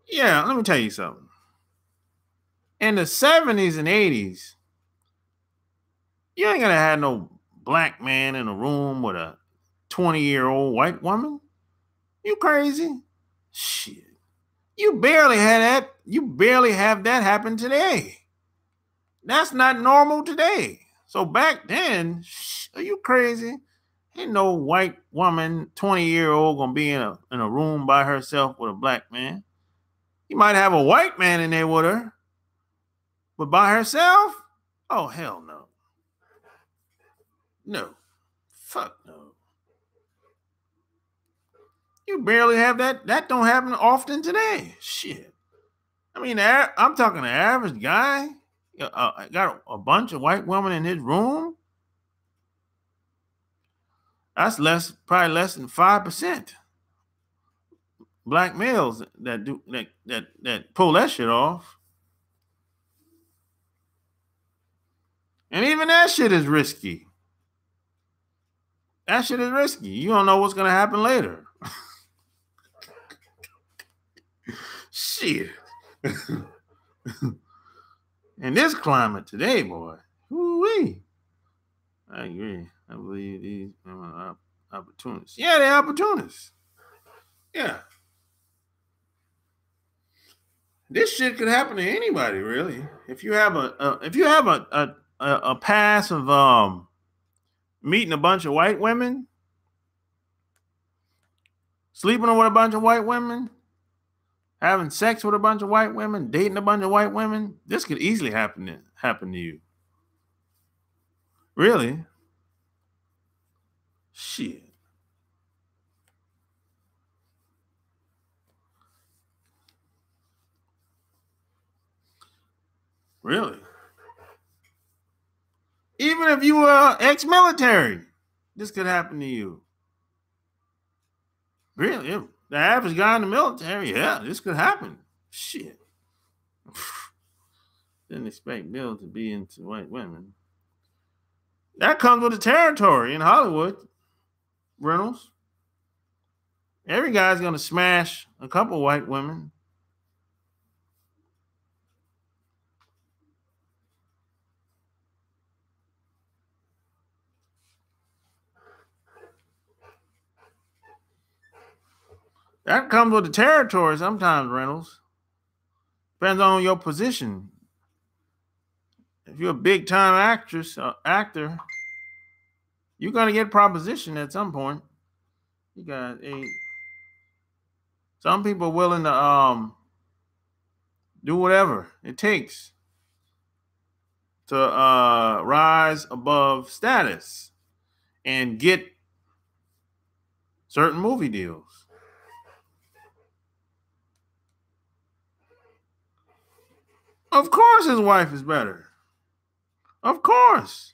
Yeah, let me tell you something. In the 70s and 80s, you ain't gonna have no black man in a room with a 20-year-old white woman. You crazy? Shit. You barely had that. You barely have that happen today. That's not normal today. So back then, are you crazy? Ain't no white woman, 20-year-old, gonna be in a room by herself with a black man. You might have a white man in there with her, but by herself? Oh, hell no. No. Fuck no. You barely have that. That don't happen often today. Shit. I mean, I'm talking the average guy. Got a bunch of white women in his room. That's probably less than 5% black males that do that pull that shit off. And even that shit is risky. That shit is risky. You don't know what's gonna happen later. Shit. In this climate today, boy. Woo-wee. I agree. I believe these are opportunists. Yeah, they're opportunists. Yeah. This shit could happen to anybody, really. If you have a past of meeting a bunch of white women, sleeping with a bunch of white women, having sex with a bunch of white women, dating a bunch of white women, this could easily happen to you. Really? Shit. Really? Even if you were ex-military, this could happen to you. Really? The average guy in the military, yeah, this could happen. Shit. Didn't expect Bill to be into white women. That comes with the territory in Hollywood, Reynolds. Every guy's going to smash a couple white women. That comes with the territory sometimes, Reynolds. Depends on your position. If you're a big time actor, you're gonna get proposition at some point. You got 8. Some people are willing to do whatever it takes to rise above status and get certain movie deals. Of course his wife is better. Of course.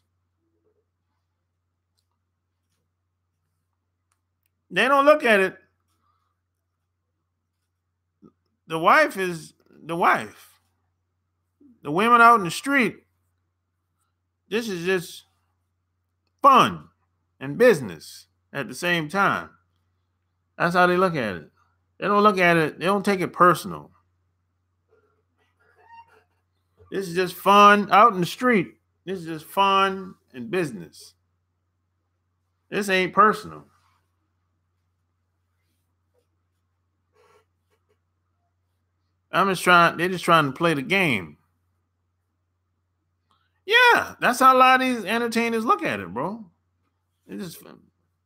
They don't look at it. The wife is the wife. The women out in the street, this is just fun and business at the same time. That's how they look at it. They don't look at it, they don't take it personal. This is just fun out in the street. This is just fun and business. This ain't personal. They're just trying to play the game. Yeah, that's how a lot of these entertainers look at it, bro. It's just,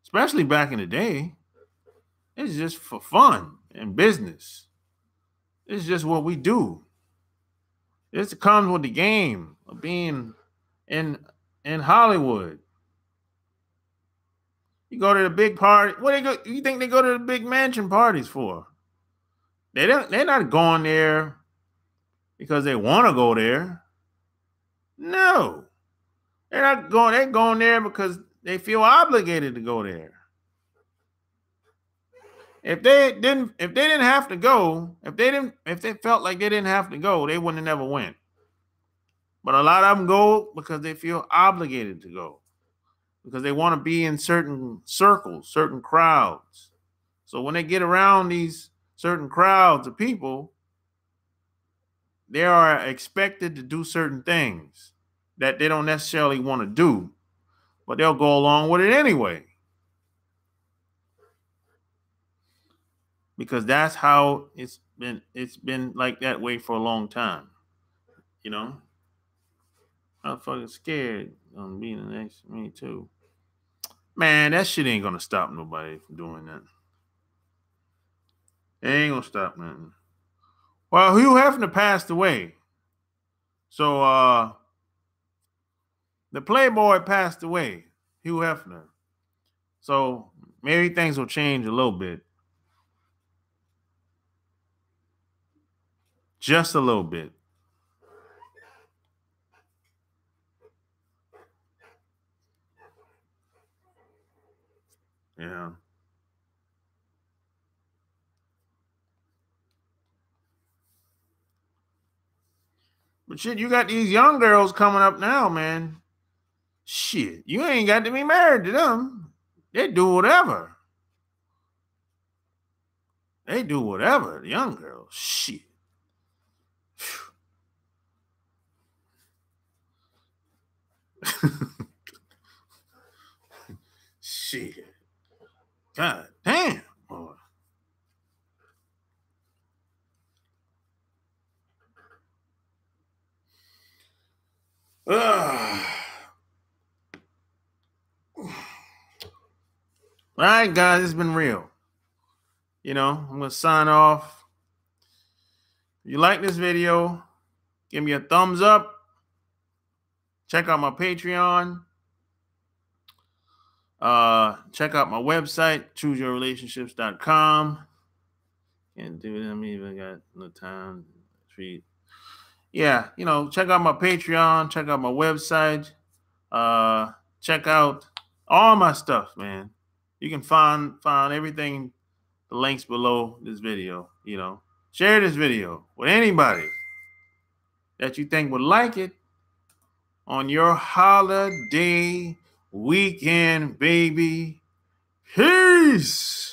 especially back in the day, it's just for fun and business. It's just what we do. This comes with the game of being in Hollywood. You go to the big party. What you think they go to the big mansion parties for? They're not going there because they want to go there. No. They're going there because they feel obligated to go there. If they didn't have to go, if they felt like they didn't have to go, they wouldn't have never went. But a lot of them go because they feel obligated to go, because they want to be in certain circles, certain crowds. So when they get around these certain crowds of people, they are expected to do certain things that they don't necessarily want to do, but they'll go along with it anyway. Because that's how it's been like that way for a long time. You know? I'm fucking scared on being next to me too. Man, that shit ain't gonna stop nobody from doing that. It ain't gonna stop nothing. Well, Hugh Hefner passed away. So the Playboy passed away, Hugh Hefner. So maybe things will change a little bit. Just a little bit. Yeah. But shit, you got these young girls coming up now, man. Shit, you ain't got to be married to them. They do whatever. They do whatever, the young girls. Shit. Shit. God damn, boy. All right, guys, it's been real. You know, I'm going to sign off. If you like this video, give me a thumbs up. Check out my Patreon. Check out my website, chooseyourrelationships.com. Can't do it. I mean, I got no time to treat. Yeah, you know, check out my Patreon. Check out my website. Check out all my stuff, man. You can find everything, the links below this video. You know, share this video with anybody that you think would like it on your holiday weekend, baby. Peace.